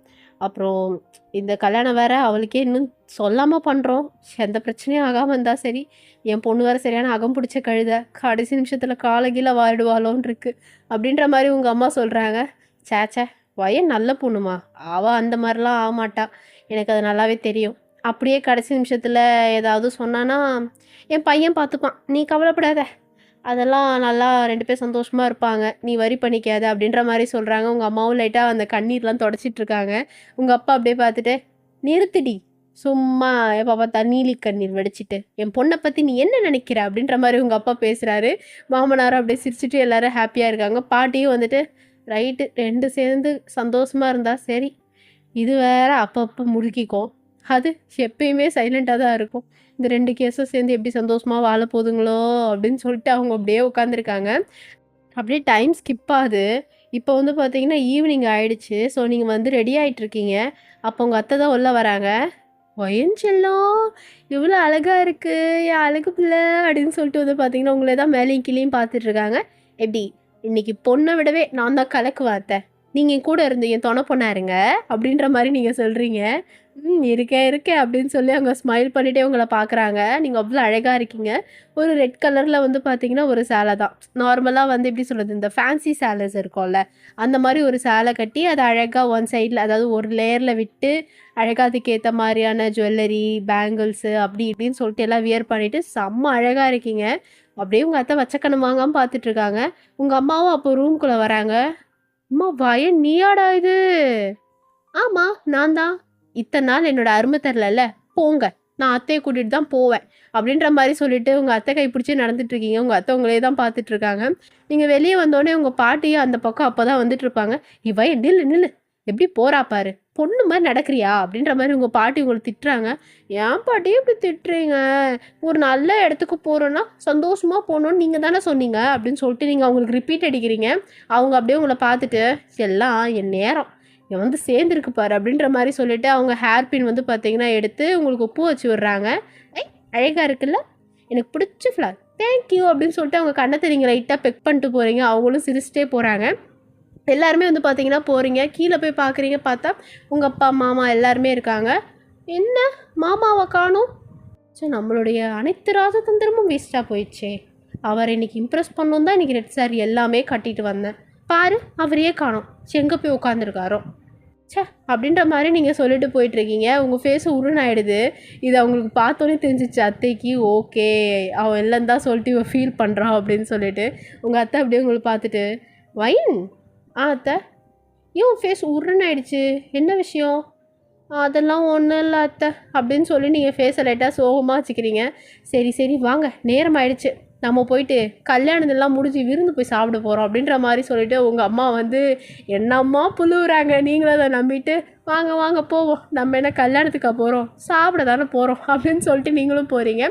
அப்புறம் இந்த கல்யாணம் வேறு அவளுக்கே இன்னும் சொல்லாமல் பண்ணுறோம், எந்த பிரச்சனையும் ஆகாமல் இருந்தால் சரி. என் பொண்ணு வேறு சரியான அகம் பிடிச்ச கழுத, கடைசி நிமிஷத்தில் காலகீழ வாரிடுவாளோன்னு இருக்குது அப்படின்ற மாதிரி உங்கள் அம்மா சொல்கிறாங்க. சேச்சே, வயன் நல்ல பொண்ணுமா, அவள் அந்த மாதிரிலாம் ஆக மாட்டா, எனக்கு அது நல்லாவே தெரியும். அப்படியே கடைசி நிமிஷத்தில் ஏதாவது சொன்னான்னா என் பையன் பார்த்துப்பான், நீ கவலைப்படாத, அதெல்லாம் நல்லா 2 பேர் சந்தோஷமாக இருப்பாங்க, நீ வரி பண்ணிக்காத அப்படின்ற மாதிரி சொல்கிறாங்க. உங்கள் அம்மாவும் லைட்டாக அந்த கண்ணீர்லாம் தொடச்சிட்ருக்காங்க. உங்கள் அப்பா அப்படியே பார்த்துட்டு, நிறுத்திடி, சும்மா எப்போ பார்த்தா நீலி கண்ணீர் வெடிச்சிட்டு என் பொண்ணை பற்றி நீ என்ன நினைக்கிற அப்படின்ற மாதிரி உங்கள் அப்பா பேசுகிறாரு. மாமனாரும் அப்படியே சிரிச்சுட்டு எல்லோரும் ஹாப்பியாக இருக்காங்க. பாட்டியும் வந்துட்டு ரைட்டு 2 சேர்ந்து சந்தோஷமாக இருந்தால் சரி, இது வேற அப்பப்போ முறுக்கிக்கும், அது எப்பயுமே சைலண்ட்டாக தான் இருக்கும். இந்த 2 கேஸும் சேர்ந்து எப்படி சந்தோஷமாக வாழ போதுங்களோ அப்படின்னு சொல்லிட்டு அவங்க அப்படியே உட்காந்துருக்காங்க. அப்படியே டைம் ஸ்கிப் ஆகுது. இப்போ வந்து பார்த்தீங்கன்னா ஈவினிங் ஆயிடுச்சு. ஸோ நீங்கள் வந்து ரெடி ஆகிட்ருக்கீங்க. அப்போ உங்கள் அத்தை தான் உள்ளே வராங்க. ஒயன் செல்லம், இவ்வளோ அழகாக இருக்குது என் அழகு பிள்ளை அப்படின்னு சொல்லிட்டு வந்து பார்த்தீங்கன்னா உங்களே தான் மேலேயும் கீழேயும் பார்த்துட்ருக்காங்க. எப்படி இன்னைக்கு பொண்ணை விடவே நான் தான் கலக்குவேன் அத்தை, நீங்கள் என் கூட இருந்து என் துணை பொண்ணா இருங்க அப்படின்ற மாதிரி நீங்கள் சொல்கிறீங்க. இருக்கேன் அப்படின்னு சொல்லி அவங்க ஸ்மைல் பண்ணிகிட்டே உங்களை பார்க்குறாங்க. நீங்கள் அவ்வளோ அழகாக இருக்கீங்க. ஒரு ரெட் கலரில் வந்து பார்த்தீங்கன்னா ஒரு சேலை தான், நார்மலாக வந்து எப்படி சொல்கிறது, இந்த ஃபேன்சி சேலஸ் இருக்கும்ல அந்த மாதிரி ஒரு சேலை கட்டி அதை அழகாக ஒன் சைடில், அதாவது ஒரு லேயரில் விட்டு அழகாக அதுக்கேற்ற மாதிரியான ஜுவல்லரி பேங்கிள்ஸு அப்படி இப்படின்னு சொல்லிட்டு எல்லாம் வியர் பண்ணிவிட்டு செம்ம அழகாக இருக்கீங்க. அப்படியே உங்கள் அத்தை வச்சக்கண்ணு வாங்காமல் பார்த்துட்ருக்காங்க. உங்கள் அம்மாவும் அப்போ ரூம்குள்ளே வராங்க. அம்மா வயன் நீயாடா இது? ஆமாம் நான் தான், இத்தனை நாள் என்னோட அருமை தரல, போங்க, நான் அத்தையை கூட்டிகிட்டு தான் போவேன் அப்படின்ற மாதிரி சொல்லிட்டு உங்கள் அத்தை கை பிடிச்சி நடந்துட்டுருக்கீங்க. உங்கள் அத்தை உங்களே தான் பார்த்துட்ருக்காங்க. நீங்கள் வெளியே வந்தோடனே உங்கள் பாட்டியும் அந்த பக்கம் அப்போ தான் வந்துட்டுருப்பாங்க. இவ நில்லு எப்படி போறா பாரு, பொண்ணு மாதிரி நடக்கிறியா அப்படின்ற மாதிரி உங்கள் பாட்டி உங்களை திட்டுறாங்க. ஏன் பாட்டியும் இப்படி திட்டுறீங்க, ஒரு நல்ல இடத்துக்கு போகிறோன்னா சந்தோஷமாக போகணுன்னு நீங்கள் தானே சொன்னீங்க அப்படின்னு சொல்லிட்டு நீங்கள் அவங்களுக்கு ரிப்பீட் அடிக்கிறீங்க. அவங்க அப்படியே உங்களை பார்த்துட்டு எல்லாம் என் நேரம் இவன் வந்து சேர்ந்துருக்கு பாரு அப்படின்ற மாதிரி சொல்லிட்டு அவங்க ஹேர் பின் வந்து பார்த்தீங்கன்னா எடுத்து உங்களுக்கு பூ வச்சு விட்றாங்க. அழகாக இருக்குல்ல, எனக்கு பிடிச்ச ஃப்ளவர், தேங்க்யூ அப்படின்னு சொல்லிட்டு அவங்க கண்ணத்தை நீங்கள் லைட்டாக பெக் பண்ணிட்டு போகிறீங்க. அவங்களும் சிரிச்சிட்டே போகிறாங்க. எல்லாருமே வந்து பார்த்தீங்கன்னா போகிறீங்க, கீழே போய் பார்க்குறீங்க, பார்த்தா உங்கள் அப்பா மாமா எல்லாருமே இருக்காங்க. என்ன மாமாவை காணும்? சரி, நம்மளுடைய அனைத்து ராஜதந்திரமும் வேஸ்ட்டாக போயிடுச்சே. அவர் இன்றைக்கி இம்ப்ரெஸ் பண்ணணும் தான் இன்றைக்கி ரெட் சாரி எல்லாமே கட்டிட்டு வந்தேன், பாரு அவரையே காணும், எங்கே போய் உட்காந்துருக்காரோ சே அப்படின்ற மாதிரி நீங்கள் சொல்லிட்டு போயிட்டுருக்கீங்க. உங்கள் ஃபேஸ் உருனாயிடுது. இது அவங்களுக்கு பார்த்தோன்னே தெரிஞ்சிச்சு அத்தைக்கு, ஓகே அவன் இல்லைன்னு தான் சொல்லிட்டு இவன் ஃபீல் பண்ணுறான் அப்படின்னு சொல்லிட்டு. உங்கள் அத்தை அப்படியே உங்களை பார்த்துட்டு, வைன் அத்தை ஏன் ஃபேஸ் உருனாயிடுச்சு, என்ன விஷயம்? அதெல்லாம் ஒன்றும் இல்லை அத்தை அப்படின்னு சொல்லி நீங்கள் ஃபேஸை லைட்டாக சோகமாக வச்சுக்கிறீங்க. சரி வாங்க, நேரம் ஆயிடுச்சு, நம்ம போயிட்டு கல்யாணத்தெல்லாம் முடிஞ்சு விருந்து போய் சாப்பிட போகிறோம் அப்படின்ற மாதிரி சொல்லிவிட்டு உங்கள் அம்மா வந்து என்னம்மா புழுவுறாங்க, நீங்களும் அதை நம்பிட்டு வாங்க போவோம், நம்ம என்ன கல்யாணத்துக்கா போகிறோம், சாப்பிட தானே போகிறோம் அப்படின்னு சொல்லிட்டு நீங்களும் போகிறீங்க.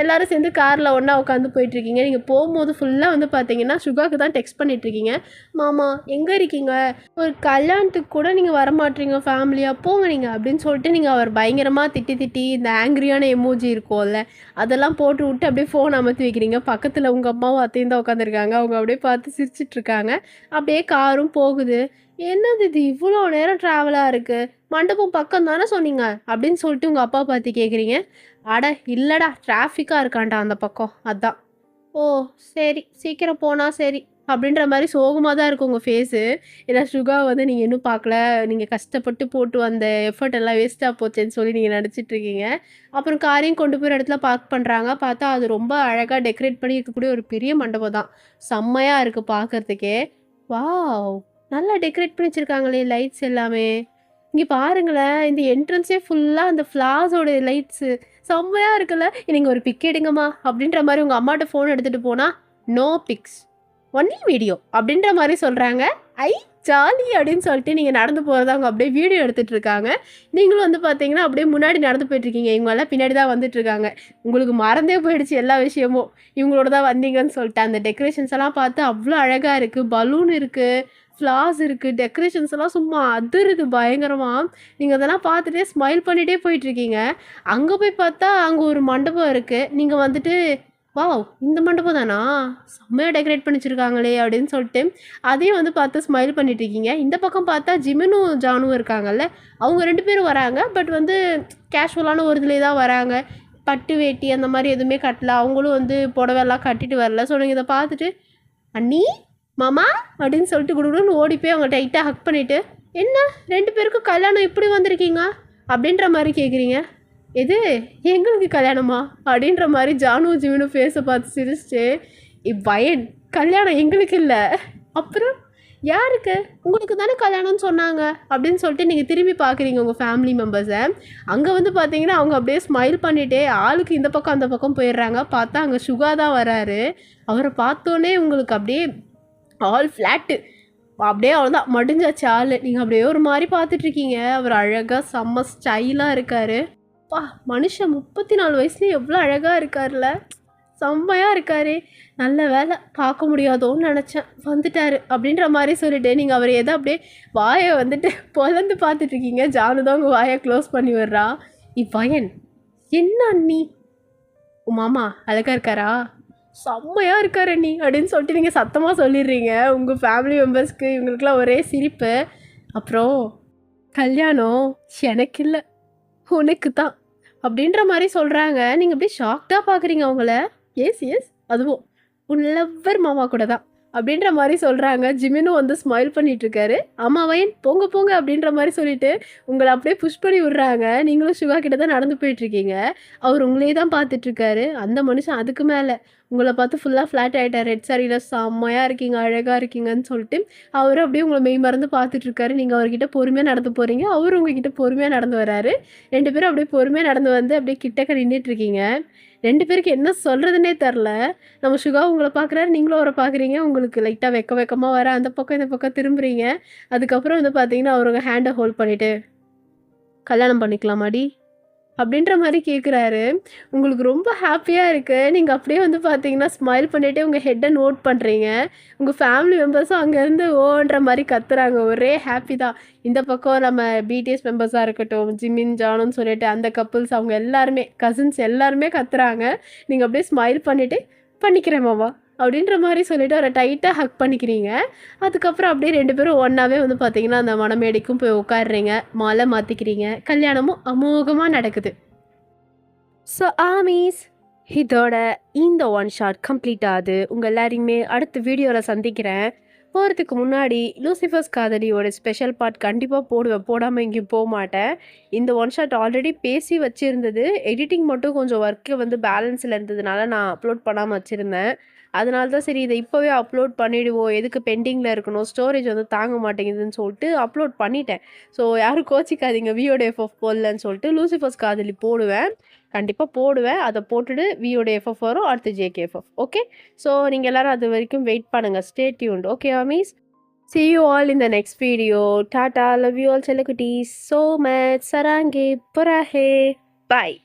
எல்லோரும் சேர்ந்து காரில் ஒன்றா உட்காந்து போயிட்டுருக்கீங்க. நீங்கள் போகும்போது ஃபுல்லாக வந்து பார்த்தீங்கன்னா சுகாக்கு தான் டெக்ஸ்ட் பண்ணிகிட்ருக்கீங்க. மாமா எங்கே இருக்கீங்க, ஒரு கல்யாணத்துக்கு கூட நீங்கள் வரமாட்டீங்க, ஃபேமிலியாக போங்க நீங்கள் அப்படின்னு சொல்லிட்டு நீங்கள் அவர் பயங்கரமாக திட்டி இந்த ஆங்க்ரியான எமோஜி இருக்கும்ல அதெல்லாம் போட்டு விட்டு அப்படியே ஃபோன் அமர்த்தி வைக்கிறீங்க. பக்கத்தில் உங்கள் அம்மாவும் அத்தையும் தான் உட்காந்துருக்காங்க. அவங்க அப்படியே பார்த்து சிரிச்சிட்ருக்காங்க. அப்படியே காரும் போகுது. என்னது இது இவ்வளோ நேரம் ட்ராவலாக இருக்குது, மண்டபம் பக்கம் தானே சொன்னீங்க அப்படின்னு சொல்லிட்டு உங்கள் அப்பா பார்த்து கேட்குறீங்க. அட இல்லைடா, டிராஃபிக்காக இருக்கான்டா அந்த பக்கம், அதான். ஓ சரி, சீக்கிரம் போனால் சரி அப்படின்ற மாதிரி சோகமாக தான் இருக்கும் உங்கள் ஃபேஸு. ஏன்னா சுகா வந்து நீங்கள் இன்னும் பார்க்கல, நீங்கள் கஷ்டப்பட்டு போட்டு அந்த எஃபர்ட் எல்லாம் வேஸ்ட்டாக போச்சேன்னு சொல்லி நீங்கள் நடிச்சிட்ருக்கீங்க. அப்புறம் காரையும் கொண்டு போய் இடத்துல பார்க் பண்ணுறாங்க. பார்த்தா அது ரொம்ப அழகாக டெக்கரேட் பண்ணி இருக்கக்கூடிய ஒரு பெரிய மண்டபம் தான். செம்மையாக இருக்குது பார்க்குறதுக்கே. வாவ்! நல்லா டெக்கரேட் பண்ணி வச்சுருக்காங்களே லைட்ஸ் எல்லாமே. இங்கே பாருங்களேன், இந்த என்ட்ரன்ஸே ஃபுல்லாக அந்த ஃப்ளார்ஸோட லைட்ஸு செம்மையாக இருக்குல்ல. நீங்கள் ஒரு பிக் எடுங்கம்மா அப்படின்ற மாதிரி உங்கள் அம்மாட்ட ஃபோன் எடுத்துகிட்டு போனால் நோ பிக்ஸ் ஒன்லி வீடியோ அப்படின்ற மாதிரி சொல்கிறாங்க. ஐ ஜாலி அப்படின்னு சொல்லிட்டு நீங்கள் நடந்து போகிறத அவங்க அப்படியே வீடியோ எடுத்துகிட்டு இருக்காங்க. நீங்களும் வந்து பார்த்தீங்கன்னா அப்படியே முன்னாடி நடந்து போயிட்டுருக்கீங்க. இவங்கெல்லாம் பின்னாடி தான் வந்துட்டுருக்காங்க. உங்களுக்கு மறந்தே போயிடுச்சு எல்லா விஷயமும். இவங்களோட தான் வந்தீங்கன்னு சொல்லிட்டு அந்த டெக்கரேஷன்ஸ் எல்லாம் பார்த்து அவ்வளோ அழகாக இருக்குது. பலூன் இருக்குது, ஃப்ளார்ஸ் இருக்குது, டெக்கரேஷன்ஸ் எல்லாம் சும்மா அதிருது பயங்கரமாக. நீங்கள் அதெல்லாம் பார்த்துட்டே ஸ்மைல் பண்ணிகிட்டே போயிட்டுருக்கீங்க. அங்கே போய் பார்த்தா அங்கே ஒரு மண்டபம் இருக்குது. நீங்கள் வந்துட்டு வாவ்! இந்த மண்டபம் தானா? செம்மையாக டெக்கரேட் பண்ணி வச்சுருக்காங்களே அப்படின்னு சொல்லிட்டு அதையும் வந்து பார்த்து ஸ்மைல் பண்ணிட்டு இருக்கீங்க. இந்த பக்கம் பார்த்தா ஜிமினும் ஜானும் இருக்காங்கல்ல, அவங்க 2 பேரும் வராங்க. பட் வந்து கேஷுவலான ஒரு இதுலேயே தான் வராங்க. பட்டு வேட்டி அந்த மாதிரி எதுவுமே கட்டல. அவங்களும் வந்து புடவெல்லாம் கட்டிட்டு வரல. ஸோ நீங்கள் இதை பார்த்துட்டு அண்ணி மாமா அப்படின்னு சொல்லிட்டு குடுகுடுன்னு ஓடி போய் அவங்க டைட்டாக ஹக் பண்ணிவிட்டு, என்ன 2 பேருக்கும் கல்யாணம் இப்படி வந்திருக்கீங்க அப்படின்ற மாதிரி கேட்குறீங்க. எது எங்களுக்கு கல்யாணமா அப்படின்ற மாதிரி ஜானு ஜிமினு ஃபேஸை பார்த்து சிரிச்சிட்டு, பயன் கல்யாணம் எங்களுக்கு இல்லை, அப்புறம் யாருக்கு? உங்களுக்கு தானே கல்யாணம்னு சொன்னாங்க அப்படின்னு சொல்லிட்டு நீங்கள் திரும்பி பார்க்குறீங்க உங்கள் ஃபேமிலி மெம்பர்ஸை. அங்கே வந்து பார்த்தீங்கன்னா அவங்க அப்படியே ஸ்மைல் பண்ணிகிட்டே ஆளுக்கு இந்த பக்கம் அந்த பக்கம் போயிடுறாங்க. பார்த்தா அங்கே சுகா தான் வராரு. அவரை பார்த்தோன்னே உங்களுக்கு அப்படியே ஆல் ஃப்ளாட்டு, அப்படியே அவ்வளோதான் மடிஞ்சாச்சு ஆள். நீங்கள் அப்படியே ஒரு மாதிரி பார்த்துட்ருக்கீங்க. அவர் அழகாக செம்ம ஸ்டைலாக இருக்கார். மனுஷன் 34 வயசுலேயே எவ்வளோ அழகாக இருக்கார்ல, செம்மையாக இருக்கார். நல்ல வேலை பார்க்க முடியாதோன்னு நினச்சேன், வந்துட்டார் அப்படின்ற மாதிரி சொல்லிட்டு நீங்கள் அவர் எதோ அப்படியே வாயை வந்துட்டு பொலந்து பார்த்துட்ருக்கீங்க. ஜானு தான் உங்கள் வாயை க்ளோஸ் பண்ணி விடுறா. இப்பயன் என்ன அண்ணி உன் மாமா அழகாக இருக்காரா? செம்மையாக இருக்கார் அண்ணி அப்படின்னு சொல்லிட்டு நீங்கள் சத்தமாக சொல்லிடுறீங்க. உங்கள் ஃபேமிலி மெம்பர்ஸ்க்கு இவங்களுக்குலாம் ஒரே சிரிப்பு. அப்புறம் கல்யாணம் எனக்கு இல்லை உனக்கு தான் அப்படின்ற மாதிரி சொல்கிறாங்க. நீங்கள் அப்படியே ஷாக்டாக பார்க்குறீங்க அவங்கள. எஸ் அதுவும் உன் லவ்வர் மாமா கூட தான் அப்படின்ற மாதிரி சொல்கிறாங்க. ஜிமினும் வந்து ஸ்மைல் பண்ணிகிட்ருக்காரு. ஆமாம் வயன் போங்க போங்க அப்படின்ற மாதிரி சொல்லிவிட்டு உங்களை அப்படியே புஷ் பண்ணி விட்றாங்க. நீங்களும் சிவா கிட்ட தான் நடந்து போயிட்டுருக்கீங்க. அவர் உங்களே தான் பார்த்துட்ருக்காரு. அந்த மனுஷன் அதுக்கு மேலே உங்களை பார்த்து ஃபுல்லாக ஃப்ளாட் ஆகிட்டார். ரெட் சாரியில் செம்மையாக இருக்கீங்க, அழகாக இருக்கீங்கன்னு சொல்லிட்டு அவர் அப்படியே உங்களை மெய் மறந்து பார்த்துட்ருக்காரு. நீங்கள் அவர்கிட்ட பொறுமையாக நடந்து போகிறீங்க, அவர் உங்ககிட்ட பொறுமையாக நடந்து வராரு. 2 பேரும் அப்படியே பொறுமையாக நடந்து வந்து அப்படியே கிட்டக்க நின்றுட்டுருக்கீங்க. 2 பேருக்கு என்ன சொல்கிறதுனே தெரில. நம்ம சுகா உங்களை பார்க்குறாரு, நீங்களும் அவரை பார்க்குறீங்க. உங்களுக்கு லைட்டாக வெக்கமாக வர அந்த பக்கம் இந்த பக்கம் திரும்புறீங்க. அதுக்கப்புறம் வந்து பார்த்தீங்கன்னா அவருங்க ஹேண்டை ஹோல்ட் பண்ணிவிட்டு கல்யாணம் பண்ணிக்கலாமாடி அப்படின்ற மாதிரி கேட்குறாரு. உங்களுக்கு ரொம்ப ஹாப்பியாக இருக்குது. நீங்கள் அப்படியே வந்து பார்த்தீங்கன்னா ஸ்மைல் பண்ணிவிட்டு உங்கள் ஹெட்டை நோட் பண்ணுறீங்க. உங்கள் ஃபேமிலி மெம்பர்ஸும் அங்கேருந்து ஓன்ற மாதிரி கத்துறாங்க. ஒரே ஹாப்பி தான். இந்த பக்கம் நம்ம பிடிஎஸ் மெம்பர்ஸாக இருக்கட்டும், ஜிமின் ஜானுன்னு சொல்லிட்டு அந்த கப்புள்ஸ் அவங்க எல்லாருமே கசின்ஸ் எல்லாருமே கத்துறாங்க. நீங்கள் அப்படியே ஸ்மைல் பண்ணிவிட்டு பண்ணிக்கிறேன் மாமா அப்படின்ற மாதிரி சொல்லிவிட்டு அவரை டைட்டாக ஹக் பண்ணிக்கிறீங்க. அதுக்கப்புறம் அப்படியே 2 பேரும் ஒன்றாவே வந்து பார்த்தீங்கன்னா அந்த மணமேடைக்கும் போய் உட்காடுறீங்க. மாலை மாற்றிக்கிறீங்க. கல்யாணமும் அமோகமாக நடக்குது. ஸோ ஆமீஸ் இதோட இந்த ஒன் ஷாட் கம்ப்ளீட் ஆகுது. உங்கள் எல்லாரையுமே அடுத்த வீடியோவில் சந்திக்கிறேன். போகிறதுக்கு முன்னாடி லூசிஃபர்ஸ் காதலியோட ஸ்பெஷல் பார்ட் கண்டிப்பாக போடுவேன், போடாமல் எங்கேயும் போக மாட்டேன். இந்த ஒன் ஷாட் ஆல்ரெடி பேசி வச்சுருந்தது. எடிட்டிங் மட்டும் கொஞ்சம் ஒர்க்கு வந்து பேலன்ஸில் இருந்ததுனால நான் அப்லோட் பண்ணாமல் வச்சுருந்தேன். அதனால தான் சரி இதை இப்போவே அப்லோட் பண்ணிவிடுவோம், எதுக்கு பெண்டிங்கில் இருக்கணும், ஸ்டோரேஜ் வந்து தாங்க மாட்டேங்குதுன்னு சொல்லிட்டு அப்லோட் பண்ணிட்டேன். ஸோ யாரும் கோச்சிக்காதீங்க வியோட எஃப்எஃப் போடலன்னு சொல்லிட்டு. லூசிஃபர்ஸ் காதலி போடுவேன், கண்டிப்பாக போடுவேன். அதை போட்டுட்டு வியோட எஃப்எஃப் வரும், அடுத்து ஜேகேஎஃப்எஃப். ஓகே, ஸோ நீங்கள் எல்லோரும் அது வரைக்கும் வெயிட் பண்ணுங்கள். Stay tuned. Okay maize, see you all in the next video. Tata, love you all, chelakutties so much. Sarange, purahe, bye.